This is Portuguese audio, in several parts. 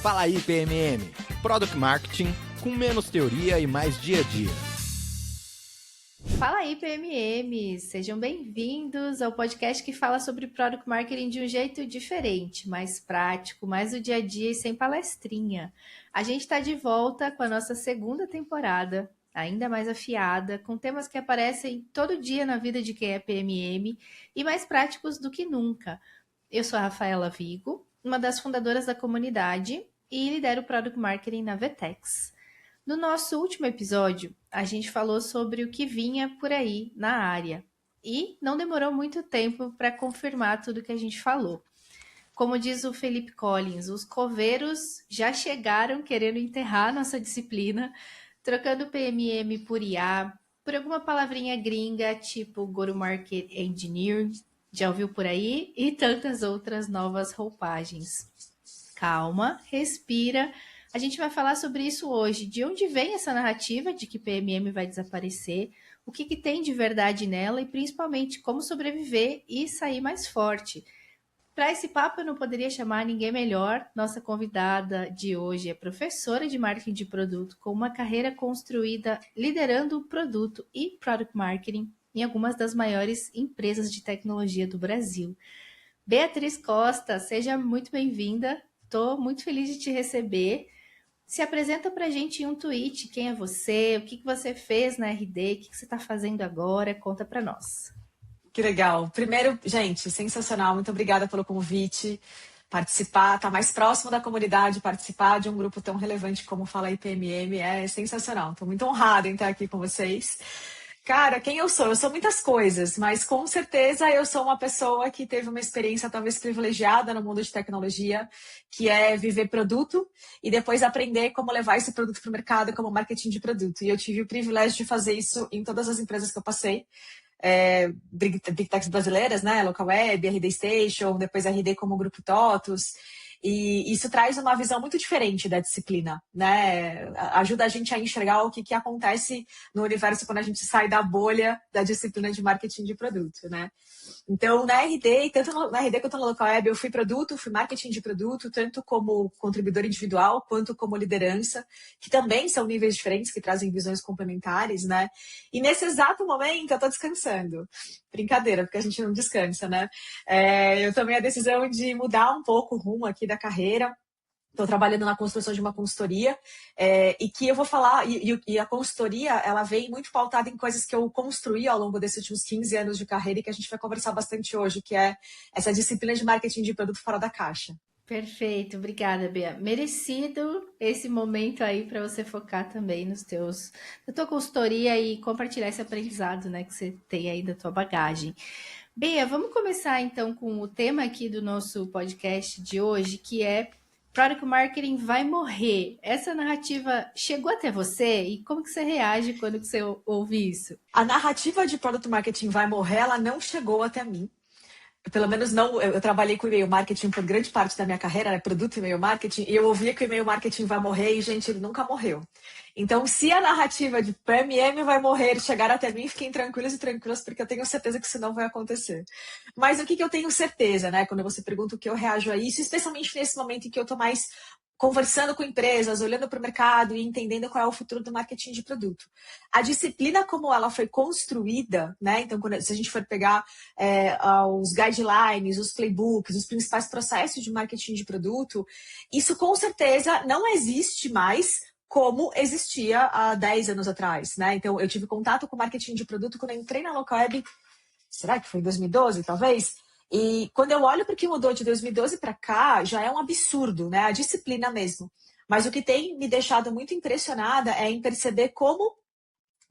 Fala aí, PMM. Product Marketing com menos teoria e mais dia a dia. Fala aí, PMM! Sejam bem-vindos ao podcast que fala sobre Product Marketing de um jeito diferente, mais prático, mais do dia a dia e sem palestrinha. A gente está de volta com a nossa segunda temporada, ainda mais afiada, com temas que aparecem todo dia na vida de quem é PMM e mais práticos do que nunca. Eu sou a Rafaela Vigo, uma das fundadoras da comunidade e lidero o Product Marketing na Vetex. No nosso último episódio, a gente falou sobre o que vinha por aí na área e não demorou muito tempo para confirmar tudo que a gente falou. Como diz o Felipe Collins, os coveiros já chegaram querendo enterrar nossa disciplina, trocando PMM por IA, por alguma palavrinha gringa, tipo Go-to-Market Engineer, já ouviu por aí? E tantas outras novas roupagens. Calma, respira. A gente vai falar sobre isso hoje. De onde vem essa narrativa de que PMM vai desaparecer? O que tem de verdade nela? E principalmente como sobreviver e sair mais forte. Para esse papo eu não poderia chamar ninguém melhor. Nossa convidada de hoje é professora de marketing de produto com uma carreira construída liderando o produto e product marketing em algumas das maiores empresas de tecnologia do Brasil. Beatriz Costa, seja muito bem-vinda. Estou muito feliz de te receber. Se apresenta para a gente em um tweet, quem é você, o que você fez na RD, o que você está fazendo agora, conta para nós. Que legal. Primeiro, gente, sensacional, muito obrigada pelo convite, participar, estar mais próximo da comunidade, participar de um grupo tão relevante como Fala aí PMM é sensacional. Estou muito honrada em estar aqui com vocês. Cara, quem eu sou? Eu sou muitas coisas, mas com certeza eu sou uma pessoa que teve uma experiência talvez privilegiada no mundo de tecnologia, que é viver produto e depois aprender como levar esse produto para o mercado como marketing de produto. E eu tive o privilégio de fazer isso em todas as empresas que eu passei. Big Techs brasileiras, né? Local Web, RD Station, depois RD como Grupo TOTUS. E isso traz uma visão muito diferente da disciplina, né? Ajuda a gente a enxergar o que acontece no universo quando a gente sai da bolha da disciplina de marketing de produto, né? Então, na RD, tanto na RD quanto na Local Web, eu fui produto, fui marketing de produto, tanto como contribuidor individual, quanto como liderança, que também são níveis diferentes, que trazem visões complementares, né? E nesse exato momento, eu tô descansando. Brincadeira, porque a gente não descansa, né? Eu tomei a decisão de mudar um pouco o rumo aqui da carreira. Estou trabalhando na construção de uma consultoria e que eu vou falar, e a consultoria ela vem muito pautada em coisas que eu construí ao longo desses últimos 15 anos de carreira e que a gente vai conversar bastante hoje, que é essa disciplina de marketing de produto fora da caixa. Perfeito, obrigada, Bea. Merecido esse momento aí para você focar também na tua consultoria e compartilhar esse aprendizado, né, que você tem aí da tua bagagem. Bea, vamos começar então com o tema aqui do nosso podcast de hoje, que é Product Marketing vai morrer. Essa narrativa chegou até você? E como que você reage quando você ouve isso? A narrativa de Product Marketing vai morrer, ela não chegou até mim. Pelo menos não, eu trabalhei com e-mail marketing por grande parte da minha carreira, né? Produto e e-mail marketing, e eu ouvia que o e-mail marketing vai morrer e, gente, ele nunca morreu. Então, se a narrativa de PMM vai morrer chegar até mim, fiquem tranquilos e tranquilas, porque eu tenho certeza que isso não vai acontecer. Mas o que eu tenho certeza, né? Quando você pergunta o que eu reajo a isso, especialmente nesse momento em que eu tô mais conversando com empresas, olhando para o mercado e entendendo qual é o futuro do marketing de produto. A disciplina como ela foi construída, né? Então, se a gente for pegar os guidelines, os playbooks, os principais processos de marketing de produto, isso com certeza não existe mais como existia há 10 anos atrás, né? Então, eu tive contato com marketing de produto quando eu entrei na Local Web, será que foi em 2012, talvez? E quando eu olho para o que mudou de 2012 para cá, já é um absurdo, né? A disciplina mesmo. Mas o que tem me deixado muito impressionada é em perceber como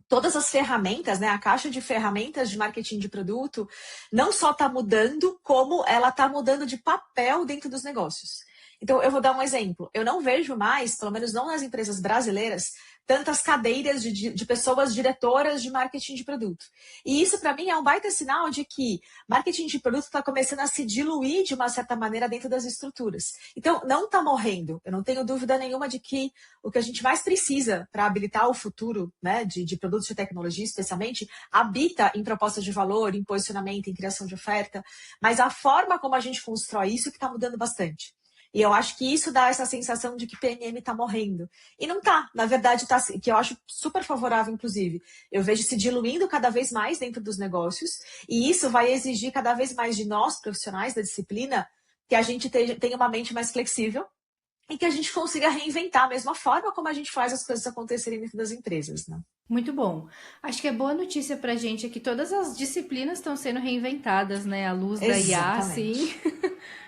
todas as ferramentas, né, a caixa de ferramentas de marketing de produto, não só está mudando, como ela está mudando de papel dentro dos negócios. Então, eu vou dar um exemplo. Eu não vejo mais, pelo menos não nas empresas brasileiras, tantas cadeiras de pessoas diretoras de marketing de produto. E isso, para mim, é um baita sinal de que marketing de produto está começando a se diluir de uma certa maneira dentro das estruturas. Então, não está morrendo. Eu não tenho dúvida nenhuma de que o que a gente mais precisa para habilitar o futuro, né, de produtos de tecnologia, especialmente, habita em propostas de valor, em posicionamento, em criação de oferta, mas a forma como a gente constrói isso que está mudando bastante. E eu acho que isso dá essa sensação de que PMM está morrendo. E não está. Na verdade, está, que eu acho super favorável, inclusive. Eu vejo se diluindo cada vez mais dentro dos negócios. E isso vai exigir cada vez mais de nós, profissionais da disciplina, que a gente tenha uma mente mais flexível e que a gente consiga reinventar a mesma forma como a gente faz as coisas acontecerem dentro das empresas, né? Muito bom. Acho que a boa notícia para a gente é que todas as disciplinas estão sendo reinventadas, né? À luz da IA, sim.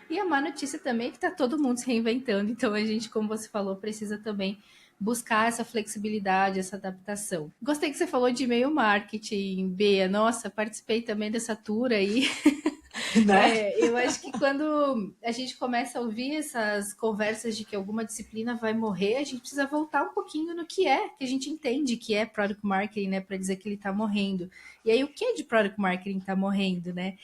E a má notícia também é que está todo mundo se reinventando. Então a gente, como você falou, precisa também buscar essa flexibilidade, essa adaptação. Gostei que você falou de e-mail marketing, Bea. Nossa, participei também dessa tour aí. Né? Eu acho que quando a gente começa a ouvir essas conversas de que alguma disciplina vai morrer, a gente precisa voltar um pouquinho no que a gente entende que é Product Marketing, né, para dizer que ele está morrendo. E aí, o que de Product Marketing está morrendo, né?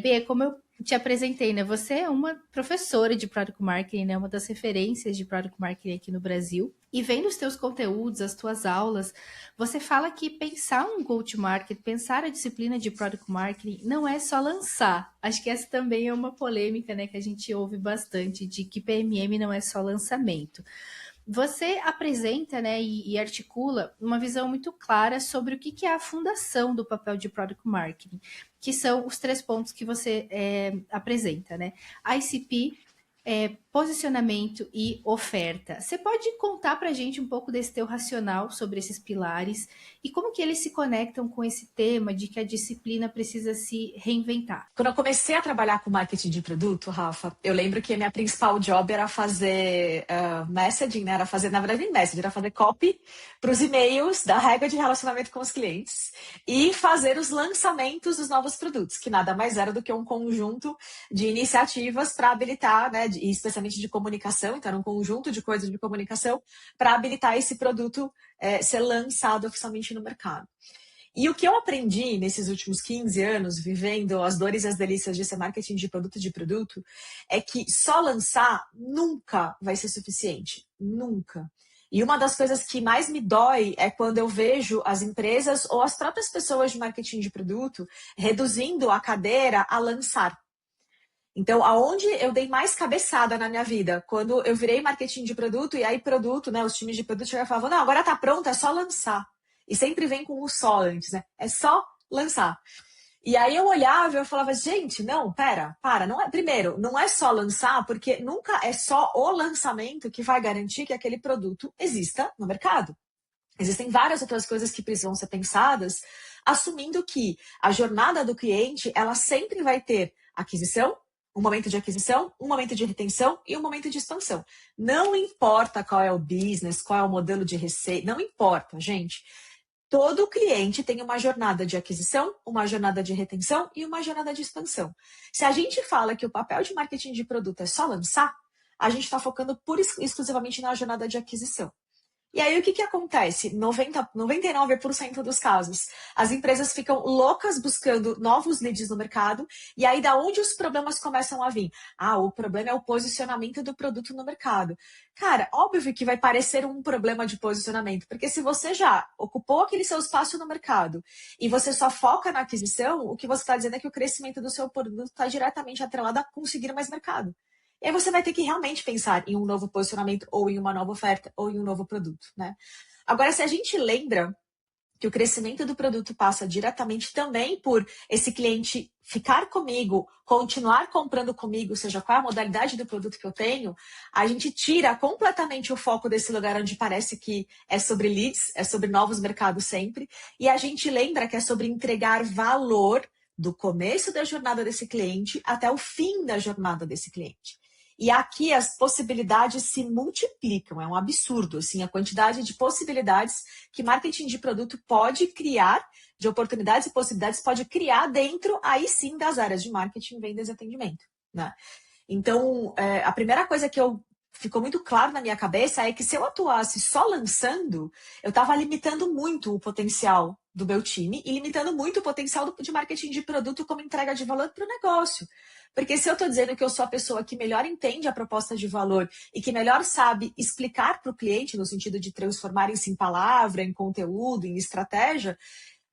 Bea, como eu te apresentei, né, você é uma professora de Product Marketing, né, uma das referências de Product Marketing aqui no Brasil. E vendo os teus conteúdos, as tuas aulas, você fala que pensar um go-to-market, pensar a disciplina de Product Marketing, não é só lançar. Acho que essa também é uma polêmica, né, que a gente ouve bastante, de que PMM não é só lançamento. Você apresenta, né, e articula uma visão muito clara sobre o que é a fundação do papel de Product Marketing, que são os 3 pontos que você apresenta, né? ICP, posicionamento e oferta. Você pode contar para a gente um pouco desse teu racional sobre esses pilares e como que eles se conectam com esse tema de que a disciplina precisa se reinventar? Quando eu comecei a trabalhar com marketing de produto, Rafa, eu lembro que a minha principal job era fazer messaging, né? Era fazer, na verdade, nem messaging, era fazer copy para os e-mails da regra de relacionamento com os clientes e fazer os lançamentos dos novos produtos, que nada mais era do que um conjunto de iniciativas para habilitar, né? E especialmente de comunicação, então era um conjunto de coisas de comunicação para habilitar esse produto ser lançado oficialmente no mercado. E o que eu aprendi nesses últimos 15 anos, vivendo as dores e as delícias de ser marketing de produto, é que só lançar nunca vai ser suficiente. Nunca. E uma das coisas que mais me dói é quando eu vejo as empresas ou as próprias pessoas de marketing de produto reduzindo a cadeira a lançar. Então, aonde eu dei mais cabeçada na minha vida? Quando eu virei marketing de produto, e aí produto, né? Os times de produto chegavam e falavam, não, agora tá pronto, é só lançar. E sempre vem com o só antes, né? É só lançar. E aí eu olhava e eu falava, gente, não, para, não é. Primeiro, não é só lançar, porque nunca é só o lançamento que vai garantir que aquele produto exista no mercado. Existem várias outras coisas que precisam ser pensadas, assumindo que a jornada do cliente, ela sempre vai ter aquisição, um momento de aquisição, um momento de retenção e um momento de expansão. Não importa qual é o business, qual é o modelo de receita, não importa, gente. Todo cliente tem uma jornada de aquisição, uma jornada de retenção e uma jornada de expansão. Se a gente fala que o papel de marketing de produto é só lançar, a gente está focando exclusivamente na jornada de aquisição. E aí, o que acontece? 99% dos casos, as empresas ficam loucas buscando novos leads no mercado, e aí da onde os problemas começam a vir? O problema é o posicionamento do produto no mercado. Cara, óbvio que vai parecer um problema de posicionamento, porque se você já ocupou aquele seu espaço no mercado e você só foca na aquisição, o que você está dizendo é que o crescimento do seu produto está diretamente atrelado a conseguir mais mercado. E aí você vai ter que realmente pensar em um novo posicionamento, ou em uma nova oferta, ou em um novo produto, né? Agora, se a gente lembra que o crescimento do produto passa diretamente também por esse cliente ficar comigo, continuar comprando comigo, seja qual a modalidade do produto que eu tenho, a gente tira completamente o foco desse lugar onde parece que é sobre leads, é sobre novos mercados sempre, e a gente lembra que é sobre entregar valor do começo da jornada desse cliente até o fim da jornada desse cliente. E aqui as possibilidades se multiplicam, é um absurdo, assim, a quantidade de possibilidades que marketing de produto pode criar, de oportunidades e possibilidades pode criar dentro, aí sim, das áreas de marketing, vendas e atendimento, né? Então, a primeira coisa que ficou muito claro na minha cabeça é que se eu atuasse só lançando, eu estava limitando muito o potencial do meu time e limitando muito o potencial de marketing de produto como entrega de valor para o negócio. Porque se eu estou dizendo que eu sou a pessoa que melhor entende a proposta de valor e que melhor sabe explicar para o cliente, no sentido de transformar isso em palavra, em conteúdo, em estratégia,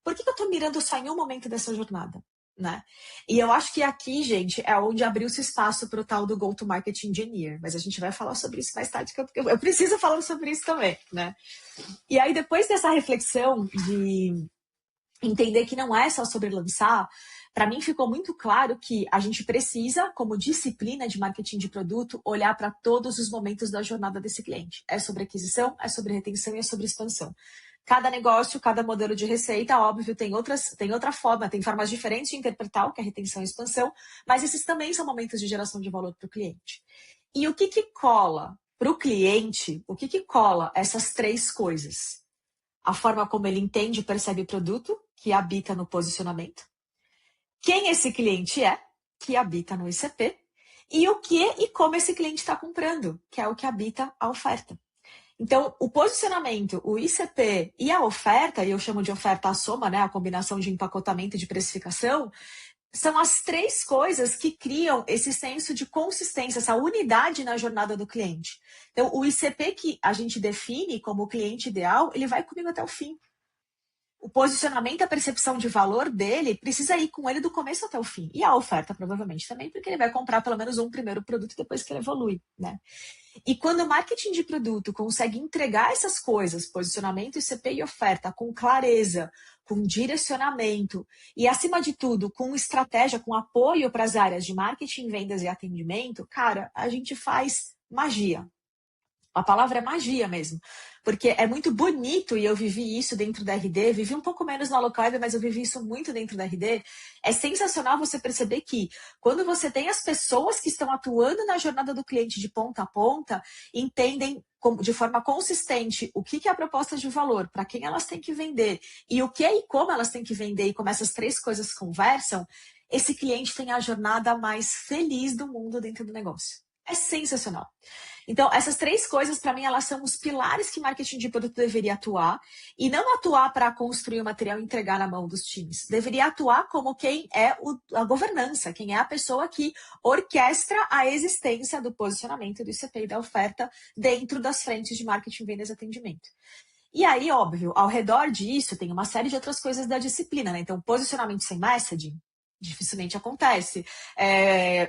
por que eu estou mirando só em um momento dessa jornada? né? E eu acho que aqui, gente, é onde abriu-se espaço para o tal do Go-to-Market Engineer. Mas a gente vai falar sobre isso mais tarde, que eu preciso falar sobre isso também, né? E aí, depois dessa reflexão de entender que não é só sobre lançar, para mim ficou muito claro que a gente precisa, como disciplina de marketing de produto, olhar para todos os momentos da jornada desse cliente. É sobre aquisição, é sobre retenção e é sobre expansão. Cada negócio, cada modelo de receita, óbvio, tem outra forma, tem formas diferentes de interpretar o que é retenção e expansão, mas esses também são momentos de geração de valor para o cliente. E o que cola para o cliente, o que cola essas três coisas? A forma como ele entende e percebe o produto, que habita no posicionamento. Quem esse cliente é, que habita no ICP. E o que e como esse cliente está comprando, que é o que habita a oferta. Então, o posicionamento, o ICP e a oferta, e eu chamo de oferta à soma, né, a combinação de empacotamento e de precificação, são as três coisas que criam esse senso de consistência, essa unidade na jornada do cliente. Então, o ICP que a gente define como cliente ideal, ele vai comigo até o fim. O posicionamento, a percepção de valor dele precisa ir com ele do começo até o fim. E a oferta, provavelmente, também, porque ele vai comprar pelo menos um primeiro produto depois que ele evolui, né? E quando o marketing de produto consegue entregar essas coisas, posicionamento, ICP e oferta, com clareza, com direcionamento e, acima de tudo, com estratégia, com apoio para as áreas de marketing, vendas e atendimento, cara, a gente faz magia. A palavra é magia mesmo, porque é muito bonito, e eu vivi isso dentro da RD, vivi um pouco menos na Localive, mas eu vivi isso muito dentro da RD. É sensacional você perceber que quando você tem as pessoas que estão atuando na jornada do cliente de ponta a ponta, entendem de forma consistente o que é a proposta de valor, para quem elas têm que vender, e o que e como elas têm que vender, e como essas três coisas conversam, esse cliente tem a jornada mais feliz do mundo dentro do negócio. É sensacional. Então, essas três coisas, para mim, elas são os pilares que marketing de produto deveria atuar, e não atuar para construir o material e entregar na mão dos times. Deveria atuar como quem é a governança, quem é a pessoa que orquestra a existência do posicionamento do ICP e da oferta dentro das frentes de marketing, vendas e atendimento. E aí, óbvio, ao redor disso, tem uma série de outras coisas da disciplina, né? Então, posicionamento sem messaging, dificilmente acontece.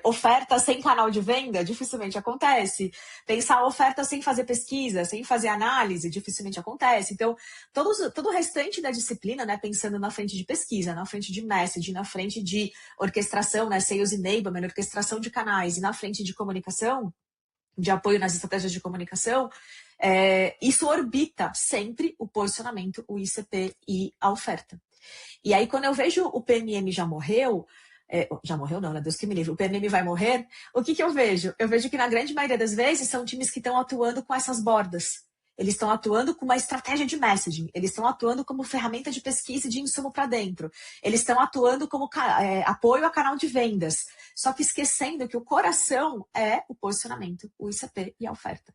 Oferta sem canal de venda, dificilmente acontece. Pensar oferta sem fazer pesquisa, sem fazer análise, dificilmente acontece. Então, todo o restante da disciplina, né, pensando na frente de pesquisa, na frente de messaging, na frente de orquestração, né, sales enablement, orquestração de canais, e na frente de comunicação, de apoio nas estratégias de comunicação, isso orbita sempre o posicionamento, o ICP e a oferta. E aí, quando eu vejo o PMM já morreu não, né? Deus que me livre, o PMM vai morrer, o que eu vejo? Eu vejo que na grande maioria das vezes são times que estão atuando com essas bordas. Eles estão atuando com uma estratégia de messaging, eles estão atuando como ferramenta de pesquisa e de insumo para dentro, eles estão atuando como apoio a canal de vendas, só que esquecendo que o coração é o posicionamento, o ICP e a oferta.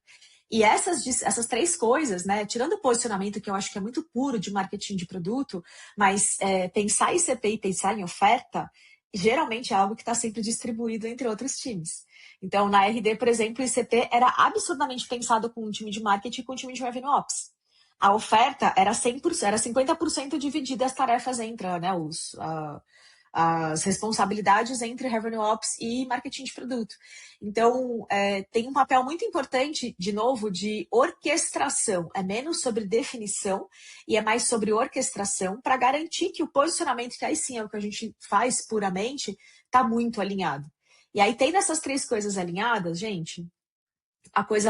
E essas três coisas, né, tirando o posicionamento, que eu acho que é muito puro de marketing de produto, mas pensar em ICP e pensar em oferta, geralmente é algo que está sempre distribuído entre outros times. Então, na RD, por exemplo, o ICP era absurdamente pensado com um time de marketing e com um time de revenue ops. A oferta era 100%, era 50% dividida as tarefas entre, né, as responsabilidades entre Revenue Ops e marketing de produto. Então, tem um papel muito importante, de novo, de orquestração. É menos sobre definição e é mais sobre orquestração para garantir que o posicionamento, que aí sim é o que a gente faz puramente, está muito alinhado. E aí, tendo essas três coisas alinhadas, gente,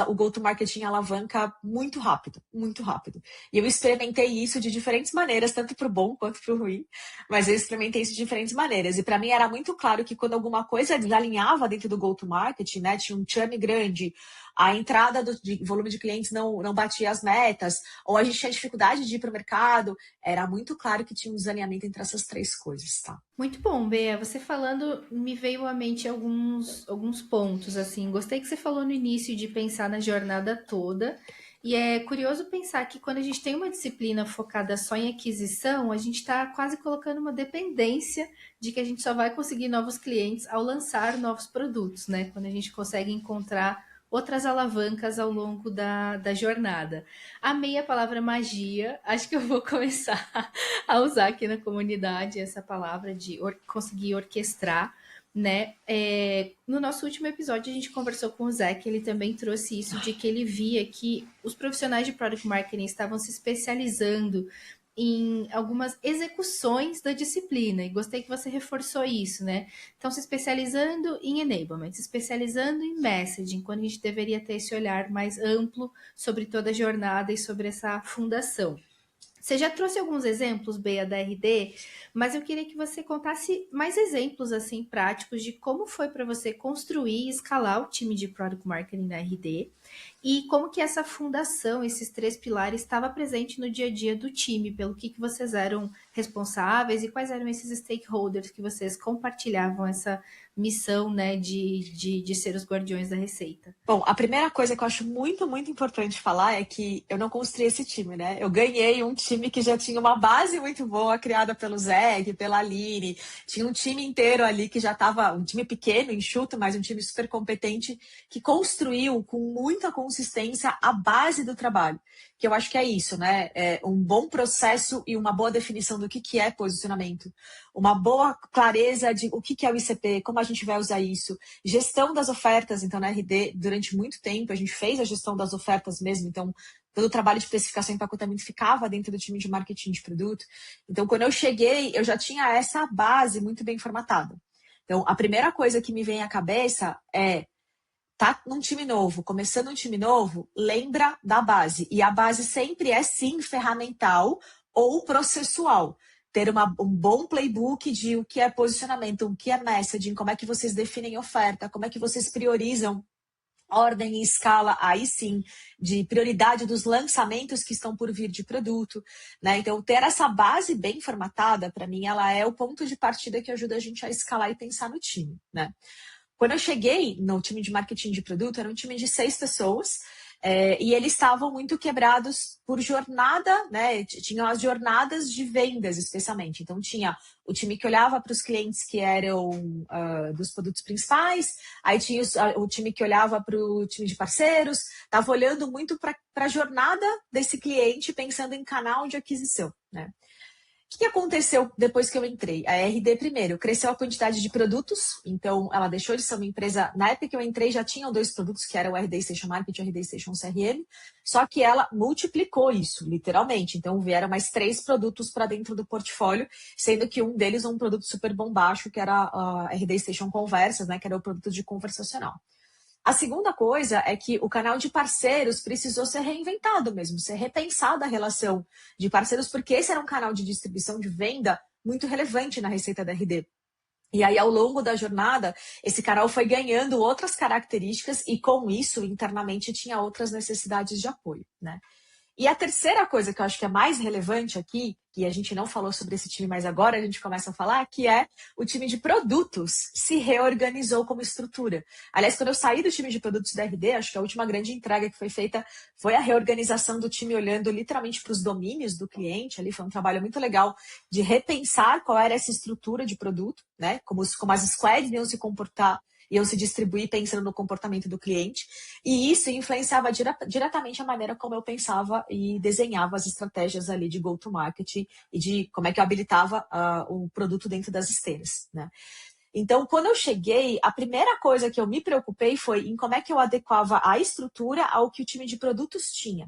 o go-to-marketing alavanca muito rápido, muito rápido. E eu experimentei isso de diferentes maneiras, tanto para o bom quanto para o ruim, mas eu experimentei isso de diferentes maneiras. E para mim era muito claro que quando alguma coisa desalinhava dentro do go-to-marketing, né, tinha um churn grande, a entrada de volume de clientes não batia as metas, ou a gente tinha dificuldade de ir para o mercado, era muito claro que tinha um desalinhamento entre essas três coisas, tá? Muito bom, Bea. Você falando, me veio à mente alguns pontos, assim. Gostei que você falou no início de pensar na jornada toda. E é curioso pensar que quando a gente tem uma disciplina focada só em aquisição, a gente está quase colocando uma dependência de que a gente só vai conseguir novos clientes ao lançar novos produtos, né? Quando a gente consegue encontrar outras alavancas ao longo da jornada. Amei a palavra magia, acho que eu vou começar a usar aqui na comunidade essa palavra de conseguir orquestrar, né? No nosso último episódio a gente conversou com o Zé, que ele também trouxe isso de que ele via que os profissionais de Product Marketing estavam se especializando em algumas execuções da disciplina, e gostei que você reforçou isso, né? Então, se especializando em enablement, se especializando em messaging, quando a gente deveria ter esse olhar mais amplo sobre toda a jornada e sobre essa fundação. Você já trouxe alguns exemplos, Bea, da RD, mas eu queria que você contasse mais exemplos assim práticos de como foi para você construir e escalar o time de Product Marketing da RD e como que essa fundação, esses 3 pilares, estava presente no dia a dia do time, pelo que vocês eram responsáveis e quais eram esses stakeholders que vocês compartilhavam essa missão, né, de ser os guardiões da receita. Bom, a primeira coisa que eu acho muito, muito importante falar é que eu não construí esse time, né? Eu ganhei um time que já tinha uma base muito boa, criada pelo Zeg, pela Aline. Tinha um time inteiro ali que já estava, um time pequeno, enxuto, mas um time super competente, que construiu com muita consistência a base do trabalho. Que eu acho que é isso, né? É um bom processo e uma boa definição do que é posicionamento. Uma boa clareza de o que é o ICP, como a gente vai usar isso. Gestão das ofertas, então na RD, durante muito tempo, a gente fez a gestão das ofertas mesmo, então todo o trabalho de especificação e empacotamento ficava dentro do time de marketing de produto. Então, quando eu cheguei, eu já tinha essa base muito bem formatada. Então, a primeira coisa que me vem à cabeça é tá num time novo, começando um time novo, lembra da base. E a base sempre é, sim, ferramental ou processual. Ter um bom playbook de o que é posicionamento, o que é messaging, como é que vocês definem oferta, como é que vocês priorizam ordem e escala, aí sim, de prioridade dos lançamentos que estão por vir de produto, né? Então, ter essa base bem formatada, para mim, ela é o ponto de partida que ajuda a gente a escalar e pensar no time, né? Quando eu cheguei no time de marketing de produto, era um time de 6 pessoas, e eles estavam muito quebrados por jornada, né? Tinham as jornadas de vendas, especialmente. Então, tinha o time que olhava para os clientes que eram dos produtos principais, aí tinha o time que olhava para o time de parceiros, estava olhando muito para a jornada desse cliente, pensando em canal de aquisição, né? O que aconteceu depois que eu entrei? A RD, primeiro, cresceu a quantidade de produtos, então ela deixou de ser uma empresa. Na época que eu entrei, já tinham 2 produtos, que eram o RD Station Marketing e o RD Station CRM, só que ela multiplicou isso, literalmente. Então, vieram mais 3 produtos para dentro do portfólio, sendo que um deles um produto super bombacho, que era a RD Station Conversas, né, que era o produto de conversacional. A segunda coisa é que o canal de parceiros precisou ser reinventado mesmo, ser repensada a relação de parceiros, porque esse era um canal de distribuição de venda muito relevante na receita da RD. E aí, ao longo da jornada, esse canal foi ganhando outras características e, com isso, internamente tinha outras necessidades de apoio, né? E a terceira coisa que eu acho que é mais relevante aqui, que a gente não falou sobre esse time, mas agora a gente começa a falar, que é o time de produtos se reorganizou como estrutura. Aliás, quando eu saí do time de produtos da RD, acho que a última grande entrega que foi feita foi a reorganização do time olhando literalmente para os domínios do cliente. Ali foi um trabalho muito legal de repensar qual era essa estrutura de produto, né? Como as squads iam se comportar, iam se distribuir pensando no comportamento do cliente. E isso influenciava diretamente a maneira como eu pensava e desenhava as estratégias ali de go-to-market e de como é que eu habilitava o produto dentro das esteiras, né? Então, quando eu cheguei, a primeira coisa que eu me preocupei foi em como é que eu adequava a estrutura ao que o time de produtos tinha.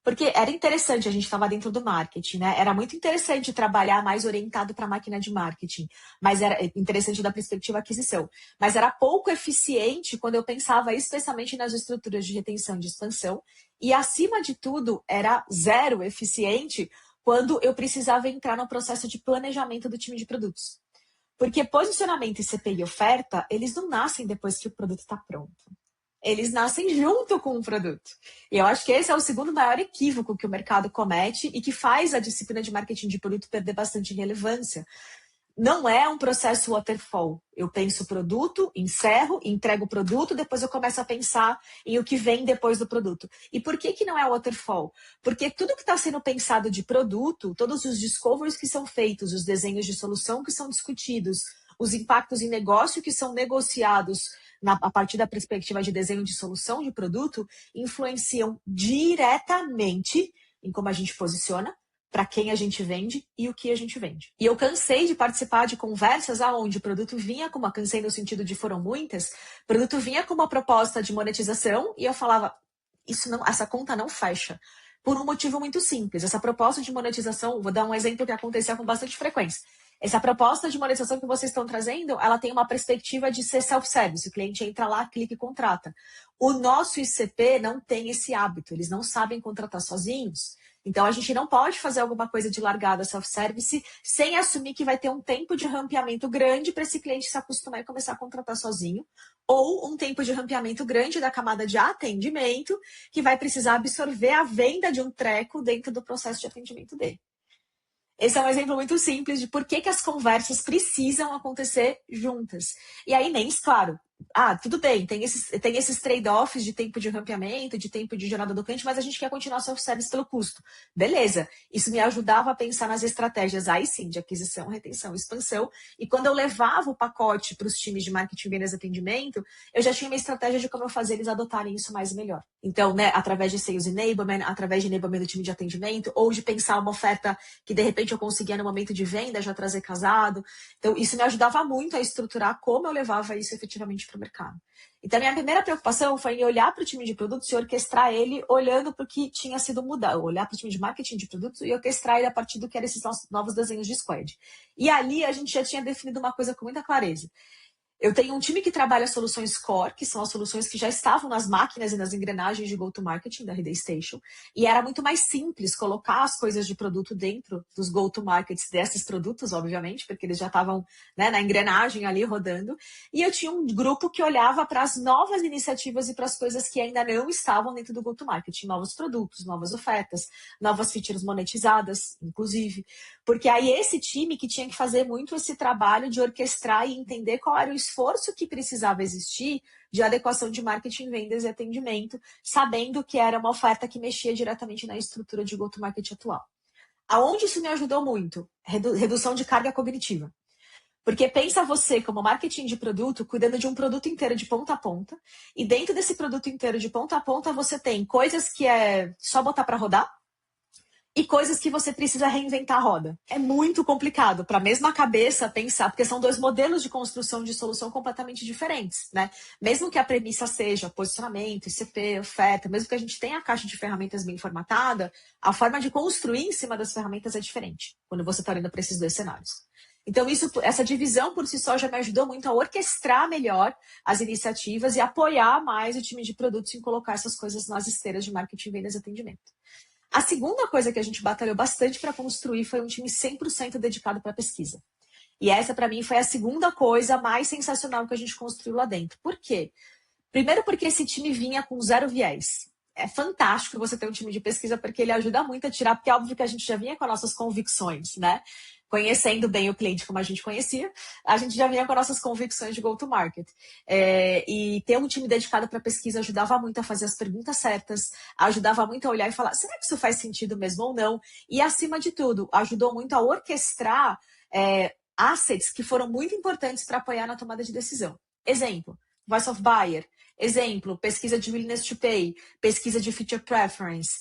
Porque era interessante, a gente estava dentro do marketing, né? Era muito interessante trabalhar mais orientado para a máquina de marketing, mas era interessante da perspectiva aquisição. Mas era pouco eficiente quando eu pensava especialmente nas estruturas de retenção e de expansão. E, acima de tudo, era zero eficiente quando eu precisava entrar no processo de planejamento do time de produtos. Porque posicionamento, ICP e oferta, eles não nascem depois que o produto está pronto. Eles nascem junto com o produto. E eu acho que esse é o segundo maior equívoco que o mercado comete e que faz a disciplina de marketing de produto perder bastante relevância. Não é um processo waterfall. Eu penso o produto, encerro, entrego o produto, depois eu começo a pensar em o que vem depois do produto. E por que não é waterfall? Porque tudo que está sendo pensado de produto, todos os discoveries que são feitos, os desenhos de solução que são discutidos, os impactos em negócio que são negociados a partir da perspectiva de desenho de solução de produto, influenciam diretamente em como a gente posiciona, para quem a gente vende e o que a gente vende. E eu cansei de participar de conversas aonde o produto vinha com uma, cansei no sentido de foram muitas, o produto vinha com uma proposta de monetização e eu falava, essa conta não fecha. Por um motivo muito simples. Essa proposta de monetização, vou dar um exemplo que acontecia com bastante frequência. Essa proposta de monetização que vocês estão trazendo, ela tem uma perspectiva de ser self-service. O cliente entra lá, clica e contrata. O nosso ICP não tem esse hábito. Eles não sabem contratar sozinhos. Então, a gente não pode fazer alguma coisa de largada self-service sem assumir que vai ter um tempo de rampeamento grande para esse cliente se acostumar e começar a contratar sozinho, ou um tempo de rampeamento grande da camada de atendimento que vai precisar absorver a venda de um treco dentro do processo de atendimento dele. Esse é um exemplo muito simples de por que as conversas precisam acontecer juntas. E aí, nem, claro, tudo bem, tem esses trade-offs de tempo de rampeamento, de tempo de jornada do cliente, mas a gente quer continuar self-service pelo custo. Beleza, isso me ajudava a pensar nas estratégias, aí sim, de aquisição, retenção, expansão. E quando eu levava o pacote para os times de marketing, vendas e atendimento, eu já tinha uma estratégia de como eu fazer eles adotarem isso mais e melhor. Então, né, através de sales enablement, através de enablement do time de atendimento, ou de pensar uma oferta que de repente eu conseguia no momento de venda já trazer casado. Então, isso me ajudava muito a estruturar como eu levava isso efetivamente para o mercado. Então, a minha primeira preocupação foi em olhar para o time de produtos e orquestrar ele olhando para o que tinha sido mudado, olhar para o time de marketing de produtos e orquestrar ele a partir do que eram esses novos desenhos de squad. E ali a gente já tinha definido uma coisa com muita clareza. Eu tenho um time que trabalha soluções core, que são as soluções que já estavam nas máquinas e nas engrenagens de go-to-marketing da RD Station, e era muito mais simples colocar as coisas de produto dentro dos go-to-markets desses produtos, obviamente, porque eles já estavam, né, na engrenagem ali rodando, e eu tinha um grupo que olhava para as novas iniciativas e para as coisas que ainda não estavam dentro do go-to-marketing, novos produtos, novas ofertas, novas features monetizadas, inclusive, porque aí esse time que tinha que fazer muito esse trabalho de orquestrar e entender qual era o esforço que precisava existir de adequação de marketing, vendas e atendimento, sabendo que era uma oferta que mexia diretamente na estrutura de go-to-market atual. Aonde isso me ajudou muito? Redução de carga cognitiva. Porque pensa você como marketing de produto, cuidando de um produto inteiro de ponta a ponta, e dentro desse produto inteiro de ponta a ponta você tem coisas que é só botar para rodar, e coisas que você precisa reinventar a roda. É muito complicado para a mesma cabeça pensar, porque são dois modelos de construção de solução completamente diferentes, né? Mesmo que a premissa seja posicionamento, ICP, oferta, mesmo que a gente tenha a caixa de ferramentas bem formatada, a forma de construir em cima das ferramentas é diferente, quando você está olhando para esses dois cenários. Então, essa divisão por si só já me ajudou muito a orquestrar melhor as iniciativas e apoiar mais o time de produtos em colocar essas coisas nas esteiras de marketing, vendas e atendimento. A segunda coisa que a gente batalhou bastante para construir foi um time 100% dedicado para pesquisa. E essa, para mim, foi a segunda coisa mais sensacional que a gente construiu lá dentro. Por quê? Primeiro porque esse time vinha com 0 viés. É fantástico você ter um time de pesquisa, porque ele ajuda muito a tirar, porque é óbvio que a gente já vinha com as nossas convicções, né? Conhecendo bem o cliente como a gente conhecia, a gente já vinha com as nossas convicções de go-to-market. E ter um time dedicado para pesquisa ajudava muito a fazer as perguntas certas, ajudava muito a olhar e falar, será que isso faz sentido mesmo ou não? E, acima de tudo, ajudou muito a orquestrar assets que foram muito importantes para apoiar na tomada de decisão. Exemplo, Voice of Buyer. Exemplo, pesquisa de willingness to pay, pesquisa de feature preference,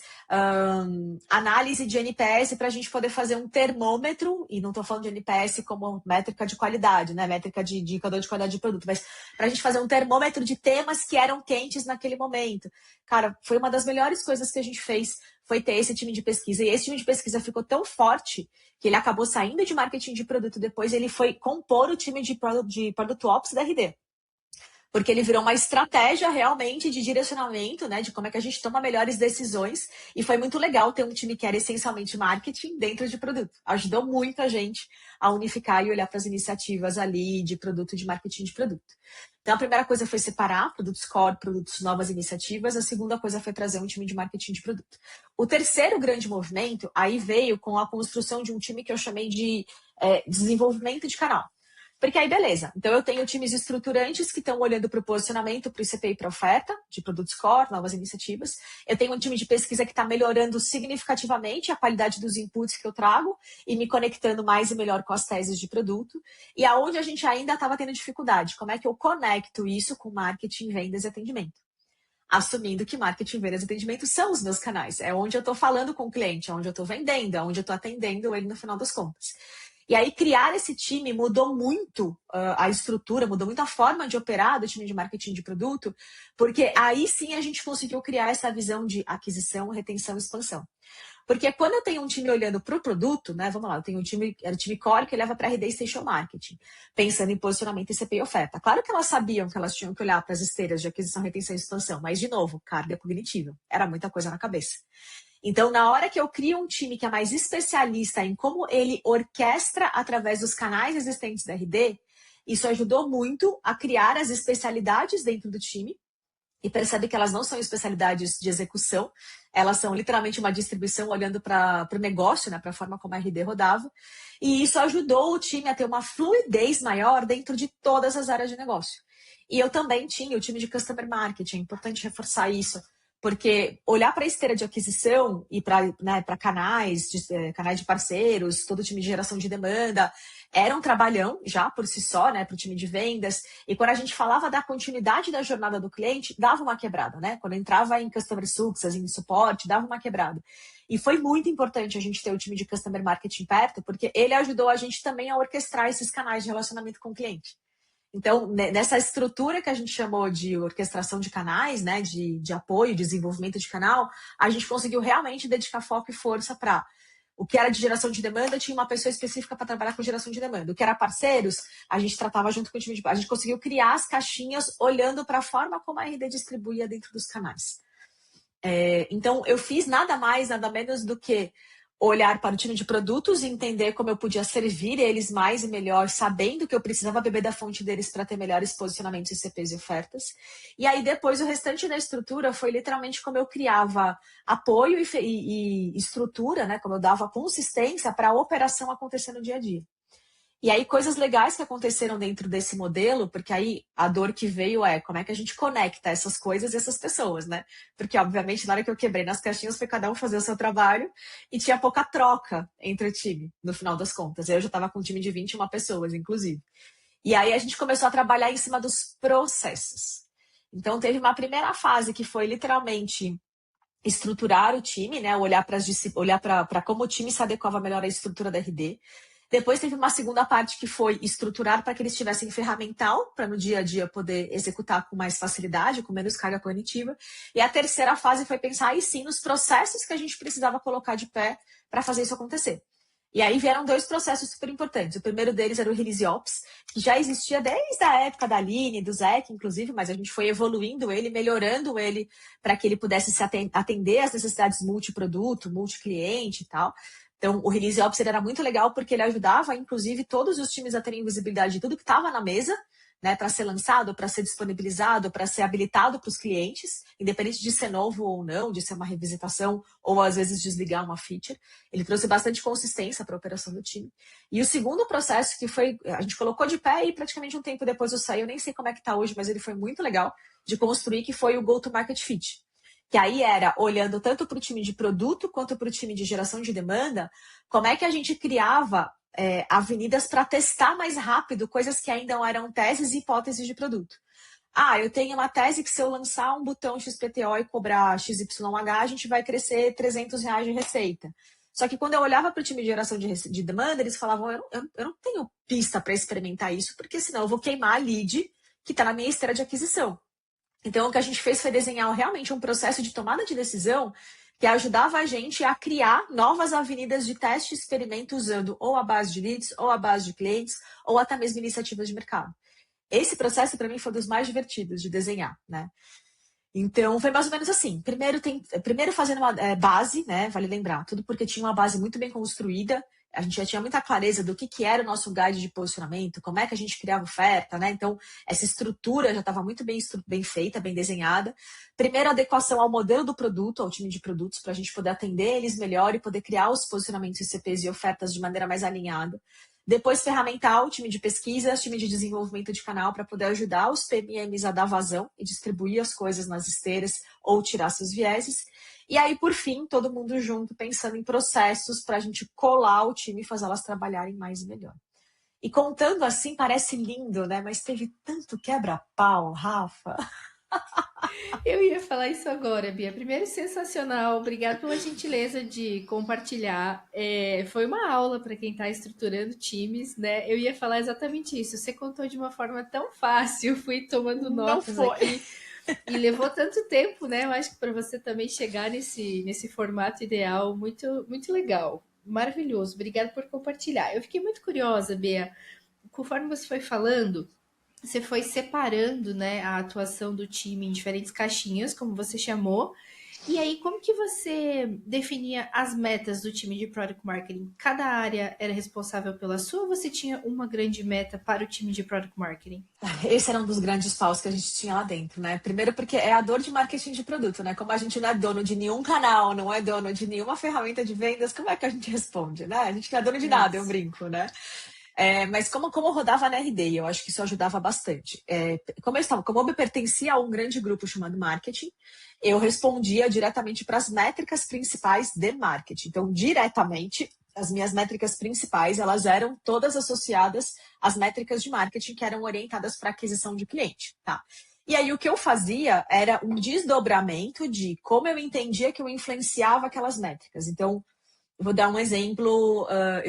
análise de NPS para a gente poder fazer um termômetro, e não estou falando de NPS como métrica de qualidade, né? Métrica de indicador de qualidade de produto, mas para a gente fazer um termômetro de temas que eram quentes naquele momento. Cara, foi uma das melhores coisas que a gente fez, foi ter esse time de pesquisa. E esse time de pesquisa ficou tão forte que ele acabou saindo de marketing de produto, depois ele foi compor o time de Product Ops da RD. Porque ele virou uma estratégia realmente de direcionamento, né, de como é que a gente toma melhores decisões. E foi muito legal ter um time que era essencialmente marketing dentro de produto. Ajudou muito a gente a unificar e olhar para as iniciativas ali de produto e de marketing de produto. Então, a primeira coisa foi separar produtos core, produtos novas iniciativas. A segunda coisa foi trazer um time de marketing de produto. O terceiro grande movimento aí veio com a construção de um time que eu chamei de desenvolvimento de canal. Porque aí, beleza. Então, eu tenho times estruturantes que estão olhando para o posicionamento, para o ICP e para a oferta de produtos core, novas iniciativas. Eu tenho um time de pesquisa que está melhorando significativamente a qualidade dos inputs que eu trago e me conectando mais e melhor com as teses de produto. E aonde a gente ainda estava tendo dificuldade, como é que eu conecto isso com marketing, vendas e atendimento? Assumindo que marketing, vendas e atendimento são os meus canais. É onde eu estou falando com o cliente, é onde eu estou vendendo, é onde eu estou atendendo ele no final das contas. E aí, criar esse time mudou muito a estrutura, mudou muito a forma de operar do time de marketing de produto, porque aí sim a gente conseguiu criar essa visão de aquisição, retenção e expansão. Porque quando eu tenho um time olhando para o produto, né? Vamos lá, eu tenho um time, era o time core que leva para RD e Station Marketing, pensando em posicionamento, ICP e oferta. Claro que elas sabiam que elas tinham que olhar para as esteiras de aquisição, retenção e expansão, mas, de novo, carga cognitiva. Era muita coisa na cabeça. Então, na hora que eu crio um time que é mais especialista em como ele orquestra através dos canais existentes da RD, isso ajudou muito a criar as especialidades dentro do time e percebe que elas não são especialidades de execução, elas são literalmente uma distribuição olhando para o negócio, né, para a forma como a RD rodava. E isso ajudou o time a ter uma fluidez maior dentro de todas as áreas de negócio. E eu também tinha o time de Customer Marketing, é importante reforçar isso, porque olhar para a esteira de aquisição e para, né, canais de parceiros, todo o time de geração de demanda, era um trabalhão já por si só, né, para o time de vendas. E quando a gente falava da continuidade da jornada do cliente, dava uma quebrada, né? Quando entrava em Customer Success, em suporte, dava uma quebrada. E foi muito importante a gente ter o time de Customer Marketing perto, porque ele ajudou a gente também a orquestrar esses canais de relacionamento com o cliente. Então, nessa estrutura que a gente chamou de orquestração de canais, né, de apoio, desenvolvimento de canal, a gente conseguiu realmente dedicar foco e força para o que era de geração de demanda, tinha uma pessoa específica para trabalhar com geração de demanda. O que era parceiros, a gente tratava junto com o time de... A gente conseguiu criar as caixinhas olhando para a forma como a RD distribuía dentro dos canais. Então, eu fiz nada mais, nada menos do que olhar para o time de produtos e entender como eu podia servir eles mais e melhor, sabendo que eu precisava beber da fonte deles para ter melhores posicionamentos, ICPs e ofertas. E aí, depois, o restante da estrutura foi literalmente como eu criava apoio e estrutura, né? Como eu dava consistência para a operação acontecer no dia a dia. E aí, coisas legais que aconteceram dentro desse modelo, porque aí a dor que veio é como é que a gente conecta essas coisas e essas pessoas, né? Porque, obviamente, na hora que eu quebrei nas caixinhas, foi cada um fazer o seu trabalho e tinha pouca troca entre o time, no final das contas. Eu já estava com um time de 21 pessoas, inclusive. E aí a gente começou a trabalhar em cima dos processos. Então, teve uma primeira fase que foi literalmente estruturar o time, né? Olhar para como o time se adequava melhor à estrutura da RD. Depois teve uma segunda parte que foi estruturar para que eles tivessem ferramental para no dia a dia poder executar com mais facilidade, com menos carga cognitiva. E a terceira fase foi pensar aí sim nos processos que a gente precisava colocar de pé para fazer isso acontecer. E aí vieram 2 processos super importantes. O primeiro deles era o Release Ops, que já existia desde a época da Aline, do Zec, inclusive, mas a gente foi evoluindo ele, melhorando ele para que ele pudesse se atender às necessidades multiproduto, multicliente e tal. Então, o Release Ops era muito legal porque ele ajudava, inclusive, todos os times a terem visibilidade de tudo que estava na mesa, né, para ser lançado, para ser disponibilizado, para ser habilitado para os clientes, independente de ser novo ou não, de ser uma revisitação ou, às vezes, desligar uma feature. Ele trouxe bastante consistência para a operação do time. E o segundo processo, que foi, a gente colocou de pé e praticamente um tempo depois eu saí, eu nem sei como é que está hoje, mas ele foi muito legal de construir, que foi o Go-to-Market Fit. Que aí era olhando tanto para o time de produto quanto para o time de geração de demanda, como é que a gente criava avenidas para testar mais rápido coisas que ainda não eram teses e hipóteses de produto. Eu tenho uma tese que se eu lançar um botão XPTO e cobrar XYH, a gente vai crescer R$300 de receita. Só que quando eu olhava para o time de geração de demanda, eles falavam, eu não tenho pista para experimentar isso, porque senão eu vou queimar a lead que está na minha esteira de aquisição. Então, o que a gente fez foi desenhar realmente um processo de tomada de decisão que ajudava a gente a criar novas avenidas de teste e experimento usando ou a base de leads, ou a base de clientes, ou até mesmo iniciativas de mercado. Esse processo, para mim, foi um dos mais divertidos de desenhar, né? Então, foi mais ou menos assim. Primeiro fazendo uma base, né? Vale lembrar, tudo porque tinha uma base muito bem construída. A gente já tinha muita clareza do que era o nosso guide de posicionamento, como é que a gente criava oferta, né? Então, essa estrutura já estava muito bem feita, bem desenhada. Primeiro, adequação ao modelo do produto, ao time de produtos, para a gente poder atender eles melhor e poder criar os posicionamentos ICPs e ofertas de maneira mais alinhada. Depois, ferramental, time de pesquisa, time de desenvolvimento de canal para poder ajudar os PMMs a dar vazão e distribuir as coisas nas esteiras ou tirar seus vieses. E aí, por fim, todo mundo junto pensando em processos para a gente colar o time e fazer elas trabalharem mais e melhor. E contando assim, parece lindo, né? Mas teve tanto quebra-pau, Rafa. Eu ia falar isso agora, Bia. Primeiro, sensacional. Obrigada pela gentileza de compartilhar. Foi uma aula para quem está estruturando times, né? Eu ia falar exatamente isso. Você contou de uma forma tão fácil, fui tomando Não notas foi. aqui. E levou tanto tempo, né? Eu acho que para você também chegar nesse formato ideal, muito, muito legal. Maravilhoso. Obrigada por compartilhar. Eu fiquei muito curiosa, Bia. Conforme você foi falando, você foi separando, né, a atuação do time em diferentes caixinhas, como você chamou. E aí, como que você definia as metas do time de Product Marketing? Cada área era responsável pela sua ou você tinha uma grande meta para o time de Product Marketing? Esse era um dos grandes paus que a gente tinha lá dentro, né? Primeiro porque é a dor de marketing de produto, né? Como a gente não é dono de nenhum canal, não é dono de nenhuma ferramenta de vendas, como é que a gente responde, né? A gente não é dono de nada, eu brinco, né? Mas como eu rodava na RD, eu acho que isso ajudava bastante. Como eu pertencia a um grande grupo chamado Marketing, eu respondia diretamente para as métricas principais de marketing. Então, diretamente, as minhas métricas principais, elas eram todas associadas às métricas de marketing que eram orientadas para aquisição de cliente, tá? E aí, o que eu fazia era um desdobramento de como eu entendia que eu influenciava aquelas métricas. Então, eu vou dar um exemplo.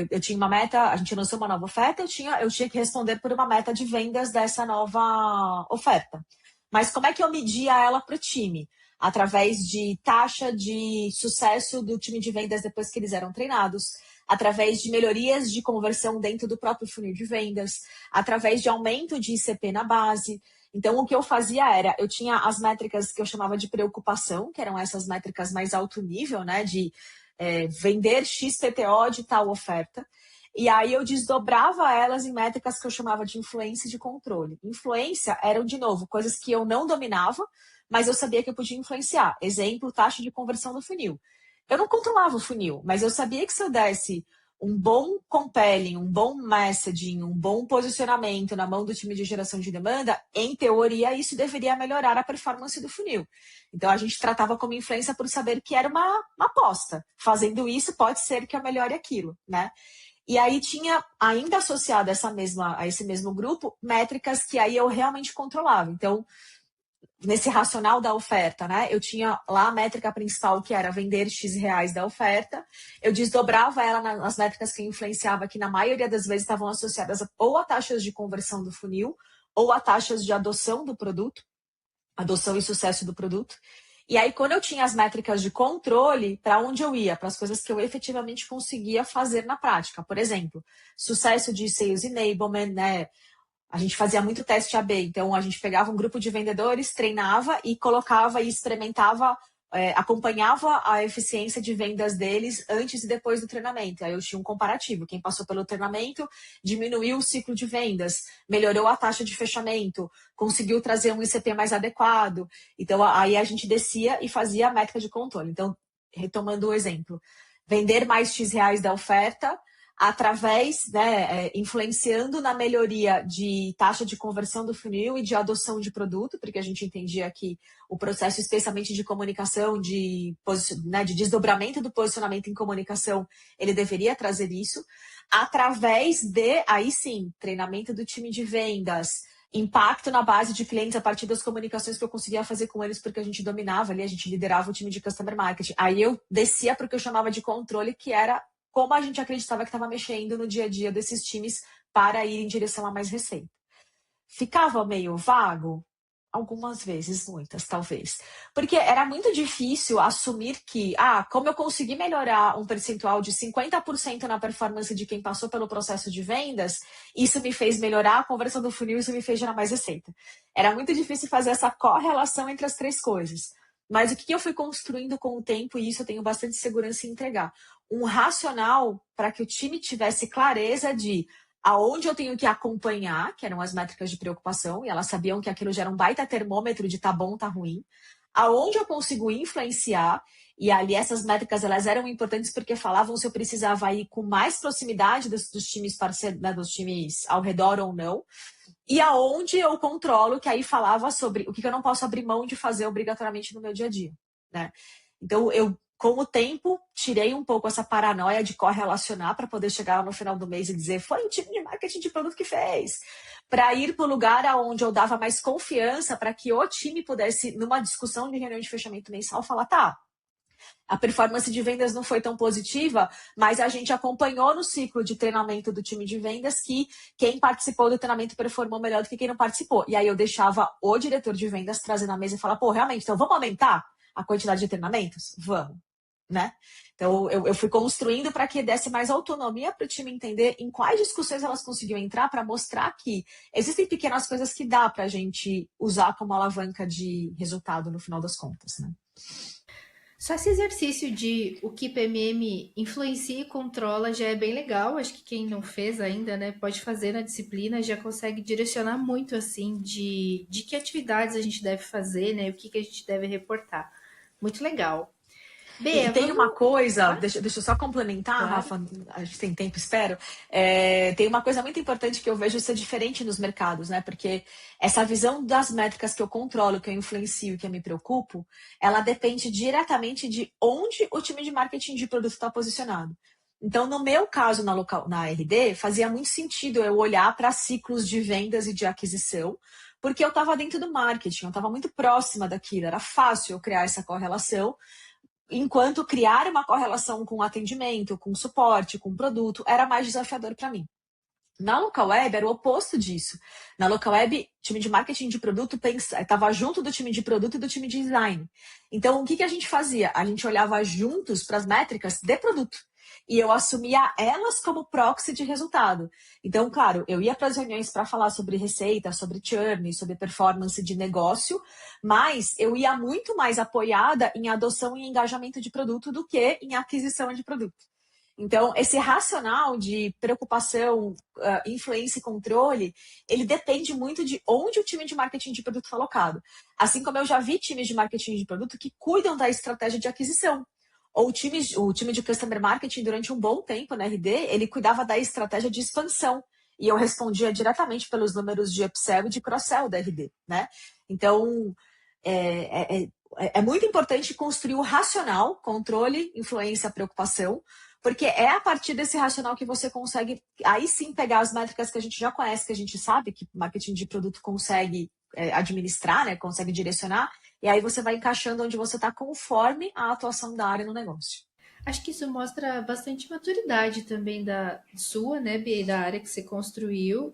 Eu tinha uma meta, a gente lançou uma nova oferta, eu tinha que responder por uma meta de vendas dessa nova oferta. Mas como é que eu media ela para o time? Através de taxa de sucesso do time de vendas depois que eles eram treinados, através de melhorias de conversão dentro do próprio funil de vendas, através de aumento de ICP na base. Então, o que eu fazia era, eu tinha as métricas que eu chamava de preocupação, que eram essas métricas mais alto nível, né, de vender XPTO de tal oferta. E aí eu desdobrava elas em métricas que eu chamava de influência e de controle. Influência eram, de novo, coisas que eu não dominava, mas eu sabia que eu podia influenciar. Exemplo, taxa de conversão do funil. Eu não controlava o funil, mas eu sabia que se eu desse um bom compelling, um bom messaging, um bom posicionamento na mão do time de geração de demanda, em teoria, isso deveria melhorar a performance do funil. Então, a gente tratava como influência por saber que era uma aposta. Fazendo isso, pode ser que eu melhore aquilo, né? E aí tinha, ainda associado a esse mesmo grupo, métricas que aí eu realmente controlava. Então, nesse racional da oferta, né? Eu tinha lá a métrica principal, que era vender X reais da oferta. Eu desdobrava ela nas métricas que influenciava, que na maioria das vezes estavam associadas ou a taxas de conversão do funil, ou a taxas de adoção do produto, adoção e sucesso do produto. E aí, quando eu tinha as métricas de controle, para onde eu ia? Para as coisas que eu efetivamente conseguia fazer na prática. Por exemplo, sucesso de sales enablement, né? A gente fazia muito teste AB, então a gente pegava um grupo de vendedores, treinava e colocava e experimentava, acompanhava a eficiência de vendas deles antes e depois do treinamento. Aí eu tinha um comparativo. Quem passou pelo treinamento diminuiu o ciclo de vendas, melhorou a taxa de fechamento, conseguiu trazer um ICP mais adequado. Então aí a gente descia e fazia a métrica de controle. Então, retomando o exemplo, vender mais X reais da oferta, através, né, influenciando na melhoria de taxa de conversão do funil e de adoção de produto, porque a gente entendia que o processo, especialmente de comunicação, de desdobramento do posicionamento em comunicação, ele deveria trazer isso, através de, aí sim, treinamento do time de vendas, impacto na base de clientes a partir das comunicações que eu conseguia fazer com eles, porque a gente dominava ali, a gente liderava o time de Customer Marketing. Aí eu descia para o que eu chamava de controle, que era como a gente acreditava que estava mexendo no dia a dia desses times para ir em direção a mais receita. Ficava meio vago? Algumas vezes, muitas, talvez. Porque era muito difícil assumir que, como eu consegui melhorar um percentual de 50% na performance de quem passou pelo processo de vendas, isso me fez melhorar a conversão do funil, isso me fez gerar mais receita. Era muito difícil fazer essa correlação entre as três coisas. Mas o que eu fui construindo com o tempo, e isso eu tenho bastante segurança em entregar, um racional para que o time tivesse clareza de aonde eu tenho que acompanhar, que eram as métricas de preocupação, e elas sabiam que aquilo já era um baita termômetro de tá bom, tá ruim. aonde eu consigo influenciar. E ali essas métricas elas eram importantes porque falavam se eu precisava ir com mais proximidade dos times parceiros, né, dos times ao redor ou não. E aonde eu controlo, que aí falava sobre o que eu não posso abrir mão de fazer obrigatoriamente no meu dia a dia, né? Então, eu, com o tempo, tirei um pouco essa paranoia de correlacionar para poder chegar lá no final do mês e dizer foi o time de marketing de produto que fez. Para ir para o lugar aonde eu dava mais confiança para que o time pudesse, numa discussão de reunião de fechamento mensal, falar, tá, a performance de vendas não foi tão positiva, mas a gente acompanhou no ciclo de treinamento do time de vendas que quem participou do treinamento performou melhor do que quem não participou. E aí eu deixava o diretor de vendas trazer na mesa e falar, pô, realmente, então vamos aumentar a quantidade de treinamentos? Vamos, né? Então eu fui construindo para que desse mais autonomia para o time entender em quais discussões elas conseguiam entrar para mostrar que existem pequenas coisas que dá para a gente usar como alavanca de resultado no final das contas, né? Só esse exercício de o que PMM influencia e controla já é bem legal. Acho que quem não fez ainda, né, pode fazer na disciplina, já consegue direcionar muito, assim, de que atividades a gente deve fazer, né, o que a gente deve reportar. Muito legal. E tem uma coisa, deixa eu só complementar, Claro. Rafa, a gente tem tempo, espero. Tem uma coisa muito importante que eu vejo ser diferente nos mercados, né? Porque essa visão das métricas que eu controlo, que eu influencio, que eu me preocupo, ela depende diretamente de onde o time de marketing de produto está posicionado. Então, no meu caso, na RD, fazia muito sentido eu olhar para ciclos de vendas e de aquisição, porque eu estava dentro do marketing, eu estava muito próxima daquilo, era fácil eu criar essa correlação, enquanto criar uma correlação com atendimento, com suporte, com produto, era mais desafiador para mim. Na Local Web era o oposto disso. Na Local Web, time de marketing de produto estava junto do time de produto e do time de design. Então, o que a gente fazia? A gente olhava juntos para as métricas de produto. E eu assumia elas como proxy de resultado. Então, claro, eu ia para as reuniões para falar sobre receita, sobre churn, sobre performance de negócio, mas eu ia muito mais apoiada em adoção e engajamento de produto do que em aquisição de produto. Então, esse racional de preocupação, influência e controle, ele depende muito de onde o time de marketing de produto está alocado. Assim como eu já vi times de marketing de produto que cuidam da estratégia de aquisição. Ou o time de Customer Marketing, durante um bom tempo na RD, ele cuidava da estratégia de expansão. E eu respondia diretamente pelos números de upsell e de cross-sell da RD, né? Então, é muito importante construir o racional, controle, influência, preocupação, porque é a partir desse racional que você consegue, aí sim, pegar as métricas que a gente já conhece, que a gente sabe que marketing de produto consegue administrar, né, consegue direcionar, e aí você vai encaixando onde você está conforme a atuação da área no negócio. Acho que isso mostra bastante maturidade também da sua, né, Bia, da área que você construiu.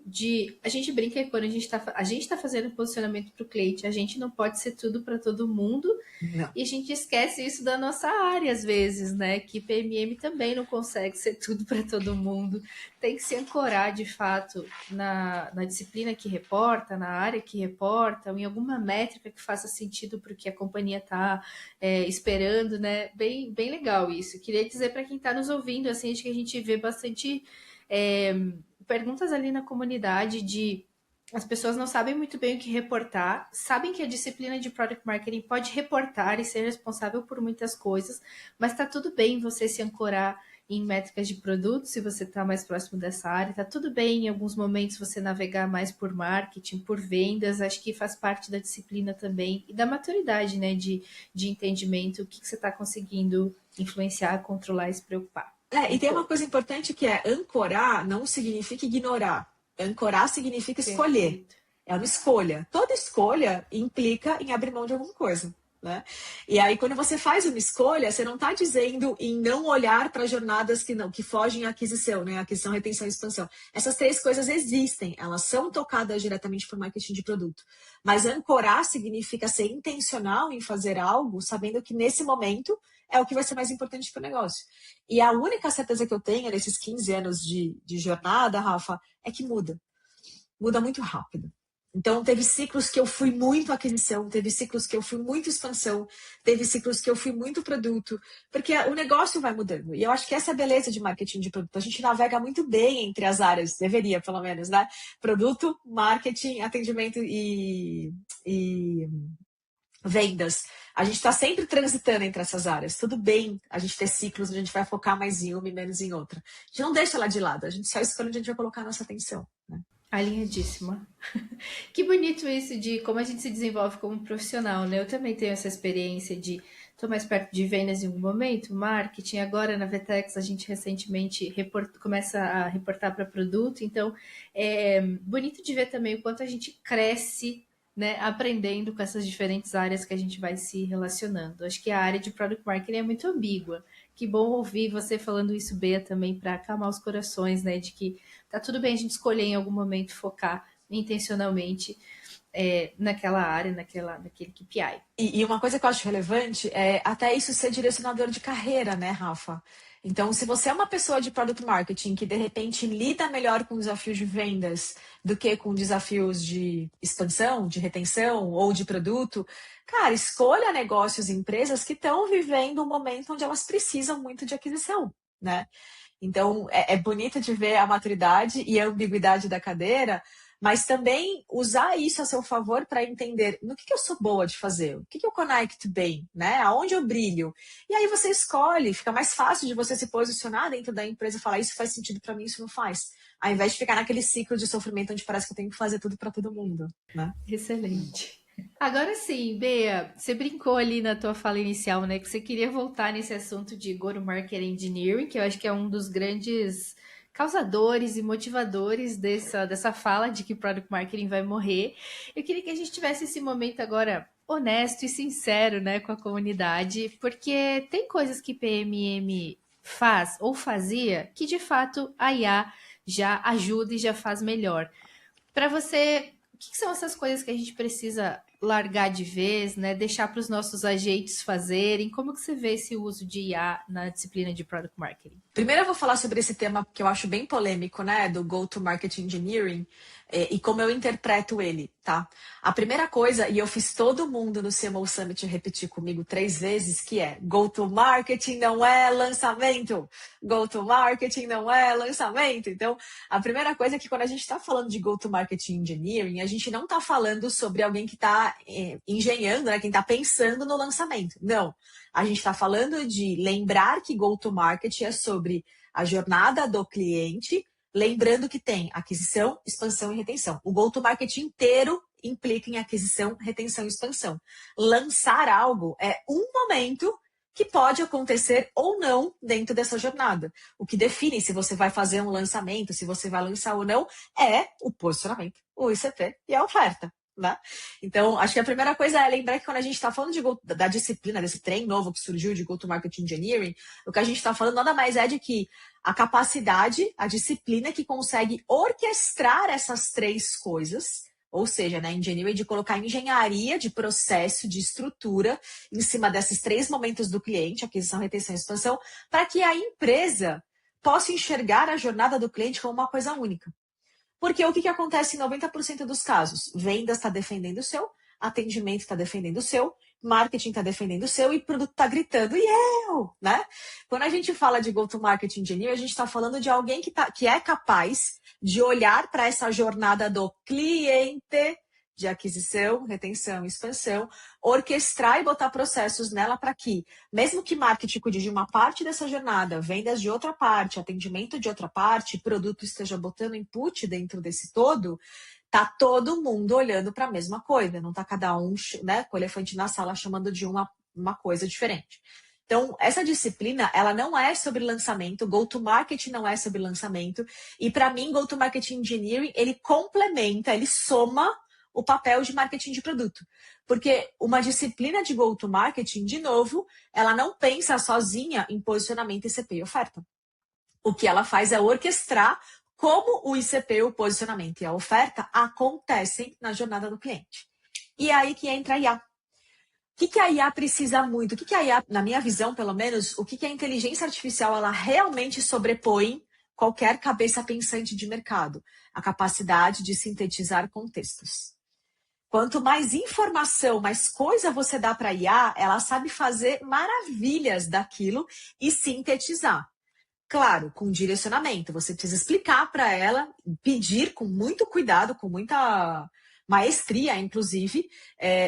A gente brinca que quando a gente tá fazendo posicionamento para o cliente, a gente não pode ser tudo para todo mundo. Não. E a gente esquece isso da nossa área às vezes, né? Que PMM também não consegue ser tudo para todo mundo. Tem que se ancorar de fato na disciplina que reporta, na área que reporta, ou em alguma métrica que faça sentido para o que a companhia está esperando, né? Bem, bem legal isso. Queria dizer para quem está nos ouvindo, assim, acho que a gente vê bastante perguntas ali na comunidade de as pessoas não sabem muito bem o que reportar, sabem que a disciplina de Product Marketing pode reportar e ser responsável por muitas coisas, mas está tudo bem você se ancorar em métricas de produto, se você está mais próximo dessa área, está tudo bem em alguns momentos você navegar mais por marketing, por vendas, acho que faz parte da disciplina também e da maturidade, né, de entendimento, o que você está conseguindo influenciar, controlar e se preocupar. E tem uma coisa importante que é ancorar não significa ignorar. Ancorar significa escolher. Perfeito. É uma escolha. Toda escolha implica em abrir mão de alguma coisa, né? E aí, quando você faz uma escolha, você não está dizendo em não olhar para jornadas que fogem à aquisição, né? Aquisição, retenção e expansão. Essas três coisas existem, elas são tocadas diretamente por marketing de produto. Mas ancorar significa ser intencional em fazer algo, sabendo que nesse momento é o que vai ser mais importante para o negócio. E a única certeza que eu tenho nesses 15 anos de jornada, Rafa, é que muda. Muda muito rápido. Então, teve ciclos que eu fui muito aquisição, teve ciclos que eu fui muito expansão, teve ciclos que eu fui muito produto, porque o negócio vai mudando. E eu acho que essa é a beleza de marketing de produto. A gente navega muito bem entre as áreas, deveria pelo menos, né? Produto, marketing, atendimento e vendas. a gente está sempre transitando entre essas áreas. Tudo bem a gente ter ciclos onde a gente vai focar mais em uma e menos em outra. A gente não deixa ela de lado, a gente só escolhe onde a gente vai colocar a nossa atenção, né? Alinhadíssima. Que bonito isso de como a gente se desenvolve como profissional, né? Eu também tenho essa experiência de estou mais perto de vendas em algum momento, marketing. Agora na Vetex a gente recentemente começa a reportar para produto, então é bonito de ver também o quanto a gente cresce, né, aprendendo com essas diferentes áreas que a gente vai se relacionando. Acho que a área de Product Marketing é muito ambígua. Que bom ouvir você falando isso, Bea, também para acalmar os corações, né, de que tá tudo bem a gente escolher em algum momento focar intencionalmente naquela área, naquele KPI. E uma coisa que eu acho relevante é até isso ser direcionador de carreira, né, Rafa? Então, se você é uma pessoa de Product Marketing que, de repente, lida melhor com desafios de vendas do que com desafios de expansão, de retenção ou de produto, cara, escolha negócios e empresas que estão vivendo um momento onde elas precisam muito de aquisição, né? Então, é bonito de ver a maturidade e a ambiguidade da cadeira, mas também usar isso a seu favor para entender no que eu sou boa de fazer, o que eu conecto bem, né? Aonde eu brilho. E aí você escolhe, fica mais fácil de você se posicionar dentro da empresa e falar isso faz sentido para mim, isso não faz. Ao invés de ficar naquele ciclo de sofrimento onde parece que eu tenho que fazer tudo para todo mundo, né? Excelente. Agora sim, Bea, você brincou ali na tua fala inicial, né, que você queria voltar nesse assunto de Go-to-Market Engineering, que eu acho que é um dos grandes causadores e motivadores dessa fala de que Product Marketing vai morrer. Eu queria que a gente tivesse esse momento agora honesto e sincero, né, com a comunidade, porque tem coisas que PMM faz ou fazia que de fato a IA já ajuda e já faz melhor. Para você, o que são essas coisas que a gente precisa largar de vez, né? Deixar para os nossos agentes fazerem? Como que você vê esse uso de IA na disciplina de Product Marketing? Primeiro eu vou falar sobre esse tema que eu acho bem polêmico, né? Do Go-to-Market Engineering e como eu interpreto ele, tá? A primeira coisa, e eu fiz todo mundo no CMO Summit repetir comigo 3 vezes, que é Go-to-Marketing não é lançamento. Go-to-Marketing não é lançamento. Então, a primeira coisa é que quando a gente está falando de Go-to-Market Engineering, a gente não está falando sobre alguém que está engenhando, né? Quem está pensando no lançamento. Não. A gente está falando de lembrar que Go-to-Market é sobre a jornada do cliente, lembrando que tem aquisição, expansão e retenção. O Go-to-Market inteiro implica em aquisição, retenção e expansão. Lançar algo é um momento que pode acontecer ou não dentro dessa jornada. O que define se você vai fazer um lançamento, se você vai lançar ou não, é o posicionamento, o ICP e a oferta. Né? Então, acho que a primeira coisa é lembrar que quando a gente está falando da disciplina, desse trem novo que surgiu de Go-to-Market Engineering, o que a gente está falando nada mais é de que a capacidade, a disciplina que consegue orquestrar essas 3 coisas, ou seja, né, engineering de colocar engenharia de processo, de estrutura em cima desses 3 momentos do cliente, aquisição, retenção e expansão, para que a empresa possa enxergar a jornada do cliente como uma coisa única. Porque o que acontece em 90% dos casos? Vendas está defendendo o seu, atendimento está defendendo o seu, marketing está defendendo o seu e produto está gritando, e eu, né? Quando a gente fala de Go-to-Market Engineer, a gente está falando de alguém que é capaz de olhar para essa jornada do cliente, de aquisição, retenção e expansão, orquestrar e botar processos nela para que, mesmo que marketing cuide de uma parte dessa jornada, vendas de outra parte, atendimento de outra parte, produto esteja botando input dentro desse todo, tá todo mundo olhando para a mesma coisa, não tá cada um, né, com o elefante na sala chamando de uma coisa diferente. Então, essa disciplina, ela não é sobre lançamento, Go-to-Market não é sobre lançamento, e para mim, Go-to-Market Engineering, ele complementa, ele soma o papel de marketing de produto. Porque uma disciplina de go-to-marketing, de novo, ela não pensa sozinha em posicionamento ICP e oferta. O que ela faz é orquestrar como o ICP, o posicionamento e a oferta acontecem na jornada do cliente. E é aí que entra a IA. O que a IA precisa muito? O que a IA, na minha visão, pelo menos, o que a inteligência artificial ela realmente sobrepõe qualquer cabeça pensante de mercado? A capacidade de sintetizar contextos. Quanto mais informação, mais coisa você dá para a IA, ela sabe fazer maravilhas daquilo e sintetizar. Claro, com direcionamento. Você precisa explicar para ela, pedir com muito cuidado, com muita maestria, inclusive,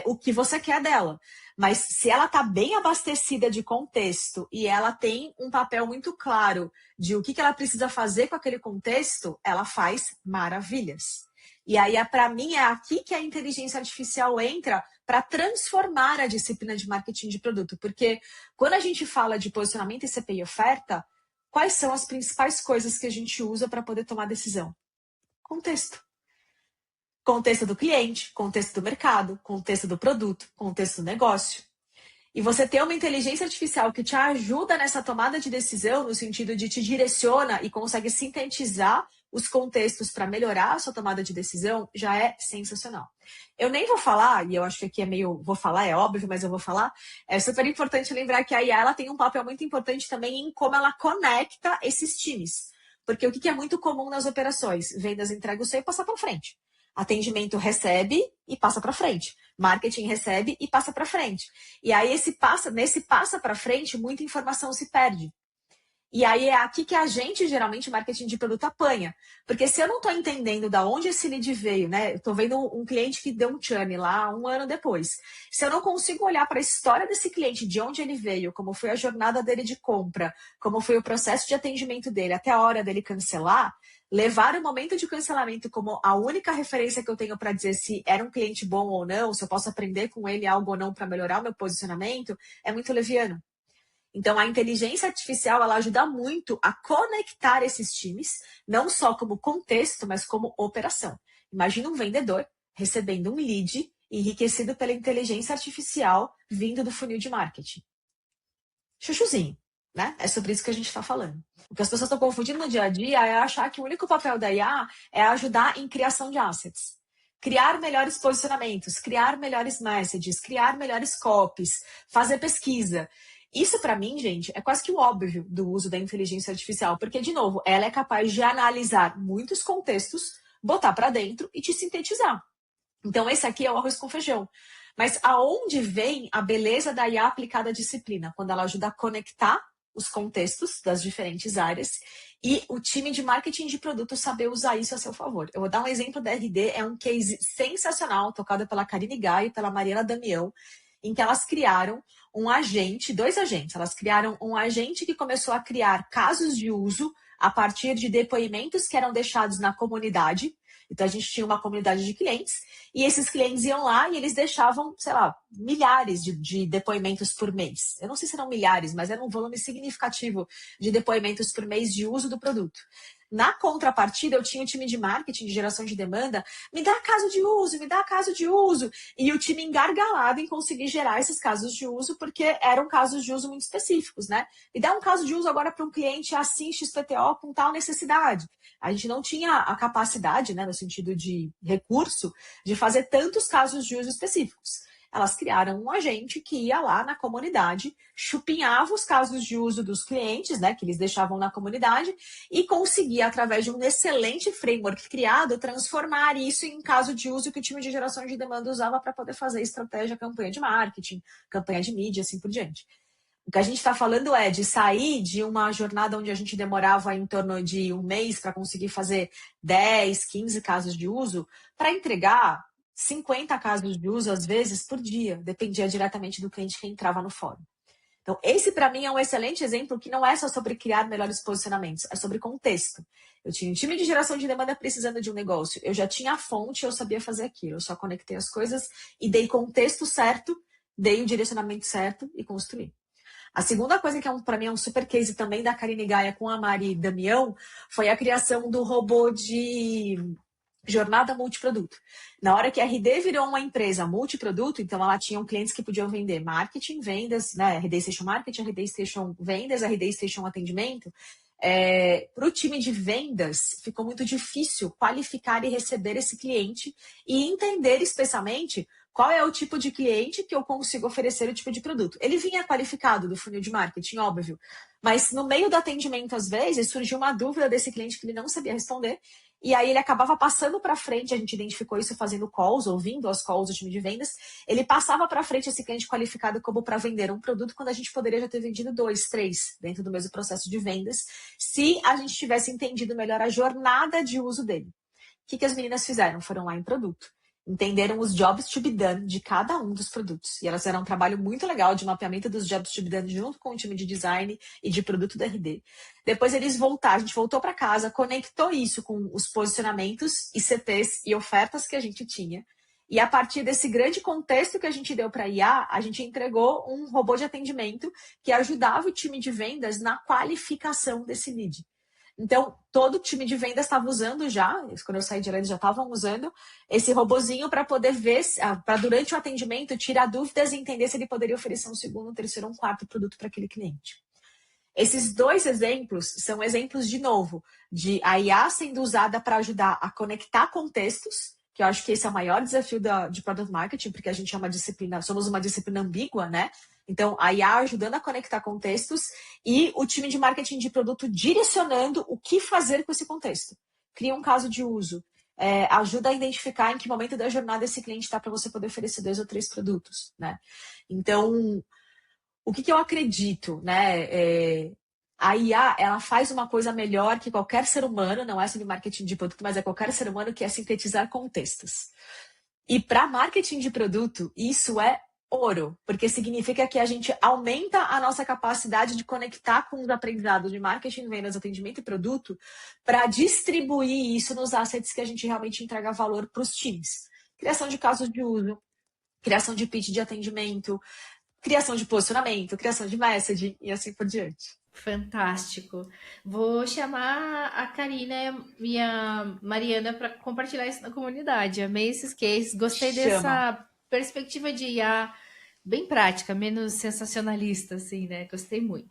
o que você quer dela. Mas se ela está bem abastecida de contexto e ela tem um papel muito claro de o que ela precisa fazer com aquele contexto, ela faz maravilhas. E aí, para mim, é aqui que a inteligência artificial entra para transformar a disciplina de marketing de produto. Porque quando a gente fala de posicionamento e CPI oferta, quais são as principais coisas que a gente usa para poder tomar decisão? Contexto. Contexto do cliente, contexto do mercado, contexto do produto, contexto do negócio. E você ter uma inteligência artificial que te ajuda nessa tomada de decisão, no sentido de te direciona e consegue sintetizar os contextos para melhorar a sua tomada de decisão, já é sensacional. Eu nem vou falar, e eu acho que aqui é meio... Vou falar, é óbvio, mas eu vou falar. É super importante lembrar que a IA ela tem um papel muito importante também em como ela conecta esses times. Porque o que é muito comum nas operações? Vendas, entrega o seu e passa para frente. Atendimento recebe e passa para frente. Marketing recebe e passa para frente. E aí nesse passa para frente, muita informação se perde. E aí é aqui que a gente, geralmente, marketing de produto apanha. Porque se eu não estou entendendo de onde esse lead veio, né? Eu estou vendo um cliente que deu um churn lá 1 ano depois. Se eu não consigo olhar para a história desse cliente, de onde ele veio, como foi a jornada dele de compra, como foi o processo de atendimento dele, até a hora dele cancelar, levar o momento de cancelamento como a única referência que eu tenho para dizer se era um cliente bom ou não, se eu posso aprender com ele algo ou não para melhorar o meu posicionamento, é muito leviano. Então, a inteligência artificial, ela ajuda muito a conectar esses times, não só como contexto, mas como operação. Imagina um vendedor recebendo um lead enriquecido pela inteligência artificial vindo do funil de marketing. Chuchuzinho, né? É sobre isso que a gente está falando. O que as pessoas estão confundindo no dia a dia é achar que o único papel da IA é ajudar em criação de assets. Criar melhores posicionamentos, criar melhores messages, criar melhores copies, fazer pesquisa. Isso, para mim, gente, é quase que o óbvio do uso da inteligência artificial, porque, de novo, ela é capaz de analisar muitos contextos, botar para dentro e te sintetizar. Então, esse aqui é o arroz com feijão. Mas aonde vem a beleza da IA aplicada à disciplina? Quando ela ajuda a conectar os contextos das diferentes áreas e o time de marketing de produto saber usar isso a seu favor. Eu vou dar um exemplo da RD, é um case sensacional, tocado pela Karine Gai e pela Mariana Damião, em que elas criaram um agente, 2 agentes. Elas criaram um agente que começou a criar casos de uso a partir de depoimentos que eram deixados na comunidade. Então, a gente tinha uma comunidade de clientes e esses clientes iam lá e eles deixavam, sei lá, milhares de depoimentos por mês. Eu não sei se eram milhares, mas era um volume significativo de depoimentos por mês de uso do produto. Na contrapartida, eu tinha um time de marketing, de geração de demanda, me dá caso de uso, me dá caso de uso. E o time engargalado em conseguir gerar esses casos de uso, porque eram casos de uso muito específicos, né? Me dá um caso de uso agora para um cliente assim, XPTO, com tal necessidade. A gente não tinha a capacidade, né, no sentido de recurso, de fazer tantos casos de uso específicos. Elas criaram um agente que ia lá na comunidade, chupinhava os casos de uso dos clientes, né, que eles deixavam na comunidade, e conseguia, através de um excelente framework criado, transformar isso em caso de uso que o time de geração de demanda usava para poder fazer estratégia, campanha de marketing, campanha de mídia, assim por diante. O que a gente está falando é de sair de uma jornada onde a gente demorava em torno de 1 mês para conseguir fazer 10, 15 casos de uso, para entregar 50 casos de uso, às vezes, por dia. Dependia diretamente do cliente que entrava no fórum. Então, esse, para mim, é um excelente exemplo que não é só sobre criar melhores posicionamentos, é sobre contexto. Eu tinha um time de geração de demanda precisando de um negócio. Eu já tinha a fonte, eu sabia fazer aquilo. Eu só conectei as coisas e dei contexto certo, dei o direcionamento certo e construí. A segunda coisa que para mim é um super case também da Karine Gaia com a Mari Damião foi a criação do robô de jornada multiproduto. Na hora que a RD virou uma empresa multiproduto, então ela tinha clientes que podiam vender marketing, vendas, né? RD Station Marketing, RD Station Vendas, RD Station Atendimento. Para o time de vendas, ficou muito difícil qualificar e receber esse cliente e entender especialmente qual é o tipo de cliente que eu consigo oferecer o tipo de produto. Ele vinha qualificado do funil de marketing, óbvio, mas no meio do atendimento, às vezes, surgiu uma dúvida desse cliente que ele não sabia responder, e aí ele acabava passando para frente, a gente identificou isso fazendo calls, ouvindo as calls do time de vendas, ele passava para frente esse cliente qualificado como para vender um produto, quando a gente poderia já ter vendido 2, 3 dentro do mesmo processo de vendas, se a gente tivesse entendido melhor a jornada de uso dele. O que as meninas fizeram? Foram lá em produto entenderam os jobs to be done de cada um dos produtos. E elas fizeram um trabalho muito legal de mapeamento dos jobs to be done junto com o time de design e de produto da RD. Depois eles voltaram, a gente voltou para casa, conectou isso com os posicionamentos, ICPs e ofertas que a gente tinha. E a partir desse grande contexto que a gente deu para a IA, a gente entregou um robô de atendimento que ajudava o time de vendas na qualificação desse lead. Então, todo o time de vendas estava usando já, quando eu saí de lá, eles já estavam usando esse robozinho para poder ver, para durante o atendimento, tirar dúvidas e entender se ele poderia oferecer um segundo, um terceiro ou um quarto produto para aquele cliente. Esses 2 exemplos são exemplos, de novo, de a IA sendo usada para ajudar a conectar contextos, que eu acho que esse é o maior desafio de Product Marketing, porque a gente é uma disciplina, somos uma disciplina ambígua, né? Então, a IA ajudando a conectar contextos e o time de marketing de produto direcionando o que fazer com esse contexto. Cria um caso de uso, ajuda a identificar em que momento da jornada esse cliente está para você poder oferecer 2 ou 3 produtos, né? Então, o que eu acredito, né? A IA, ela faz uma coisa melhor que qualquer ser humano, não é só de marketing de produto, mas é qualquer ser humano, que é sintetizar contextos. E para marketing de produto, isso é ouro, porque significa que a gente aumenta a nossa capacidade de conectar com os aprendizados de marketing, vendas, atendimento e produto para distribuir isso nos assets que a gente realmente entrega valor para os times. Criação de casos de uso, criação de pitch de atendimento, criação de posicionamento, criação de messaging e assim por diante. Fantástico. Vou chamar a Karina e a Mariana para compartilhar isso na comunidade. Amei esses cases. Gostei dessa perspectiva de IA bem prática, menos sensacionalista, assim, né? Gostei muito.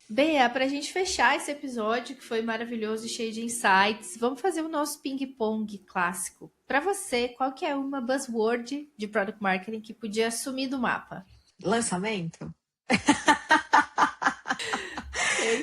Bea, para a gente fechar esse episódio, que foi maravilhoso e cheio de insights, vamos fazer o nosso ping-pong clássico. Para você, qual que é uma buzzword de Product Marketing que podia sumir do mapa? Lançamento?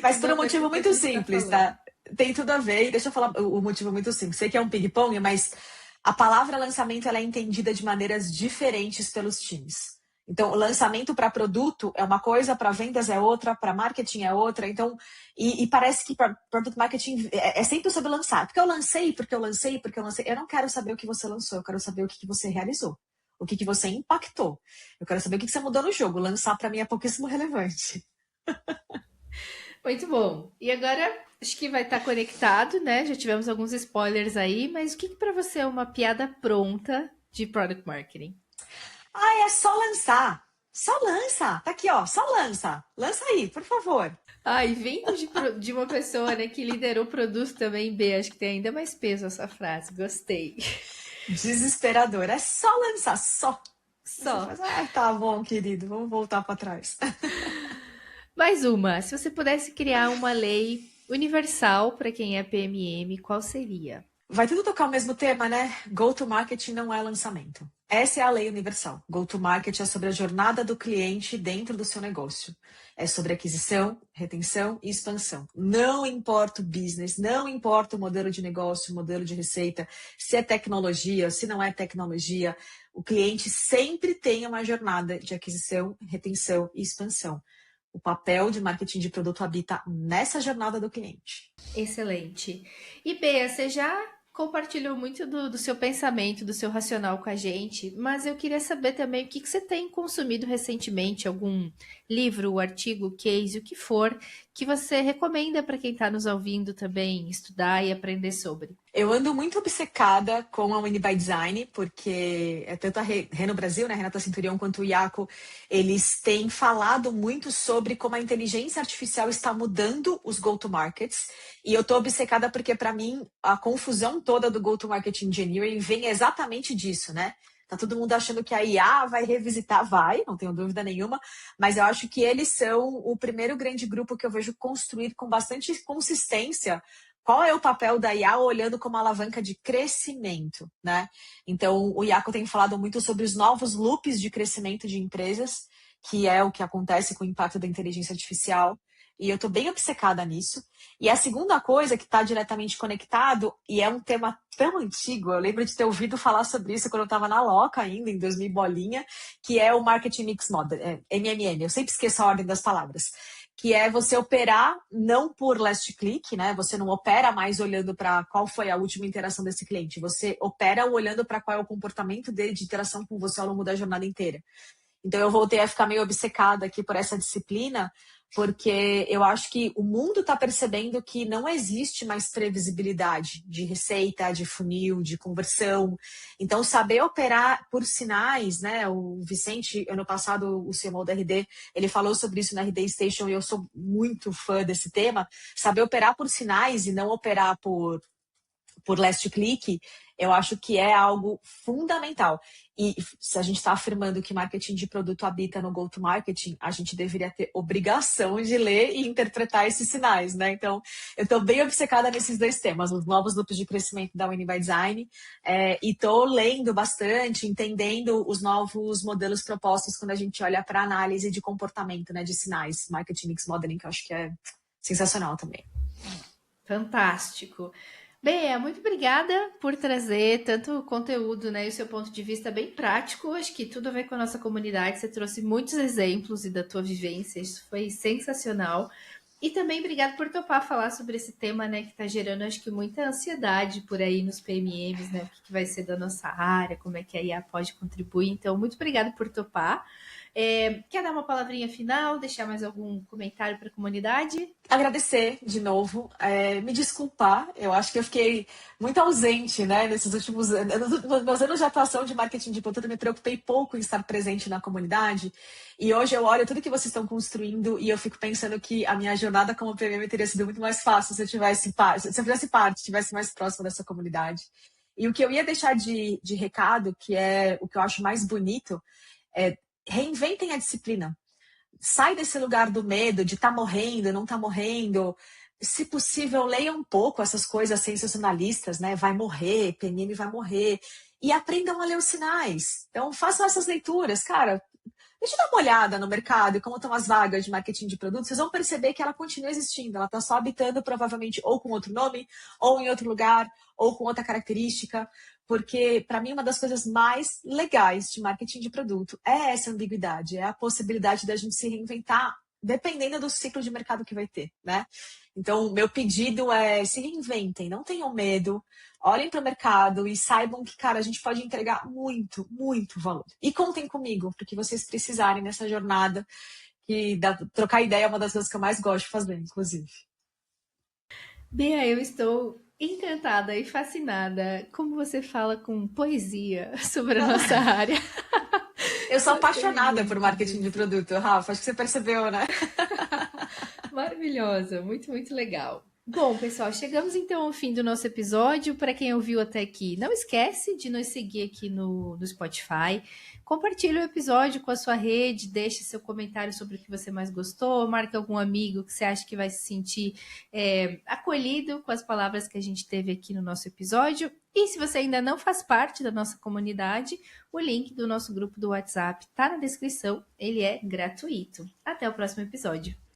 Mas por um motivo muito simples, tá? Tem tudo a ver, e deixa eu falar o motivo muito simples. Sei que é um ping-pong, mas a palavra lançamento ela é entendida de maneiras diferentes pelos times. Então, lançamento para produto é uma coisa, para vendas é outra, para marketing é outra. Então, e parece que para product marketing é sempre sobre lançar. Porque eu lancei. Eu não quero saber o que você lançou, eu quero saber o que você realizou. O que você impactou. Eu quero saber o que você mudou no jogo. Lançar para mim é pouquíssimo relevante. Muito bom. E agora, acho que vai estar conectado, né? Já tivemos alguns spoilers aí, mas o que para você é uma piada pronta de Product Marketing? É só lançar. Só lança. Tá aqui, ó. Só lança. Lança aí, por favor. E vindo de uma pessoa, né, que liderou o produto também, B, acho que tem ainda mais peso essa frase. Gostei. Desesperador. É só lançar. Só. Só. Tá bom, querido. Vamos voltar para trás. Mais uma. Se você pudesse criar uma lei universal para quem é PMM, qual seria? Vai tudo tocar o mesmo tema, né? Go to market não é lançamento. Essa é a lei universal. Go to market é sobre a jornada do cliente dentro do seu negócio. É sobre aquisição, retenção e expansão. Não importa o business, não importa o modelo de negócio, o modelo de receita, se é tecnologia, se não é tecnologia, o cliente sempre tem uma jornada de aquisição, retenção e expansão. O papel de marketing de produto habita nessa jornada do cliente. Excelente. E Bea, você já compartilhou muito do seu pensamento, do seu racional com a gente, mas eu queria saber também o que você tem consumido recentemente, algum livro, artigo, case, o que for, que você recomenda para quem está nos ouvindo também estudar e aprender sobre. Eu ando muito obcecada com a Winning by Design, porque tanto a Rê no Brasil, né, Renata Centurião, quanto o Iaco, eles têm falado muito sobre como a inteligência artificial está mudando os go-to-markets. E eu tô obcecada porque, para mim, a confusão toda do go-to-market engineering vem exatamente disso, né? Tá todo mundo achando que a IA vai revisitar, não tenho dúvida nenhuma, mas eu acho que eles são o primeiro grande grupo que eu vejo construir com bastante consistência qual é o papel da IA olhando como alavanca de crescimento, né? Então, o Iaco tem falado muito sobre os novos loops de crescimento de empresas, que é o que acontece com o impacto da inteligência artificial. E eu estou bem obcecada nisso. E a segunda coisa que está diretamente conectado, e é um tema tão antigo, eu lembro de ter ouvido falar sobre isso quando eu estava na Loca ainda, em 2000 bolinha, que é o Marketing Mix Model, MMM. Eu sempre esqueço a ordem das palavras. que é você operar não por last click, né? Você não opera mais olhando para qual foi a última interação desse cliente. Você opera olhando para qual é o comportamento dele de interação com você ao longo da jornada inteira. Então eu voltei a ficar meio obcecada aqui por essa disciplina, porque eu acho que o mundo está percebendo que não existe mais previsibilidade de receita, de funil, de conversão. Então, saber operar por sinais, né? O Vicente, ano passado, o CMO da RD, ele falou sobre isso na RD Station e eu sou muito fã desse tema. Saber operar por sinais e não operar por last click, eu acho que é algo fundamental. E se a gente está afirmando que marketing de produto habita no go-to-marketing, a gente deveria ter obrigação de ler e interpretar esses sinais, né? Então, eu estou bem obcecada nesses dois temas, os novos loops de crescimento da Winning by Design, e estou lendo bastante, entendendo os novos modelos propostos quando a gente olha para análise de comportamento, né, de sinais, marketing mix modeling, que eu acho que é sensacional também. Fantástico. Bea, muito obrigada por trazer tanto conteúdo, né, e o seu ponto de vista bem prático. Acho que tudo a ver com a nossa comunidade. Você trouxe muitos exemplos e da tua vivência, isso foi sensacional. E também obrigado por topar falar sobre esse tema, né, que está gerando, acho que, muita ansiedade por aí nos PMMs, né, o que vai ser da nossa área, como é que a IA pode contribuir. Então, muito obrigado por topar. Quer dar uma palavrinha final, deixar mais algum comentário para a comunidade? Agradecer de novo, me desculpar, eu acho que eu fiquei muito ausente, né, nesses últimos anos, nos meus anos de atuação de marketing de produto, eu me preocupei pouco em estar presente na comunidade, e hoje eu olho tudo que vocês estão construindo e eu fico pensando que a minha jornada como PMM teria sido muito mais fácil se eu fizesse parte, estivesse mais próxima dessa comunidade. E o que eu ia deixar de recado, que é o que eu acho mais bonito, é reinventem a disciplina. Sai desse lugar do medo de estar morrendo, não estar morrendo. Se possível, leia um pouco essas coisas sensacionalistas, né? Vai morrer, PNM vai morrer. E aprendam a ler os sinais. Então, façam essas leituras. Cara, deixa eu dar uma olhada no mercado e como estão as vagas de marketing de produtos. Vocês vão perceber que ela continua existindo. Ela está só habitando, provavelmente, ou com outro nome, ou em outro lugar, ou com outra característica. Porque, para mim, uma das coisas mais legais de marketing de produto é essa ambiguidade, é a possibilidade da gente se reinventar dependendo do ciclo de mercado que vai ter, né? Então, meu pedido é se reinventem, não tenham medo, olhem para o mercado e saibam que, cara, a gente pode entregar muito, muito valor. E contem comigo, porque vocês precisarem nessa jornada, que trocar ideia é uma das coisas que eu mais gosto de fazer, inclusive. Bea, eu estou encantada e fascinada como você fala com poesia sobre a nossa área. Eu sou apaixonada por marketing de produto, Rafa, acho que você percebeu, né? Maravilhosa, muito, muito legal. Bom, pessoal, chegamos então ao fim do nosso episódio. Para quem ouviu até aqui, não esquece de nos seguir aqui no Spotify. Compartilhe o episódio com a sua rede, deixe seu comentário sobre o que você mais gostou, marque algum amigo que você acha que vai se sentir acolhido com as palavras que a gente teve aqui no nosso episódio. E se você ainda não faz parte da nossa comunidade, o link do nosso grupo do WhatsApp está na descrição, ele é gratuito. Até o próximo episódio.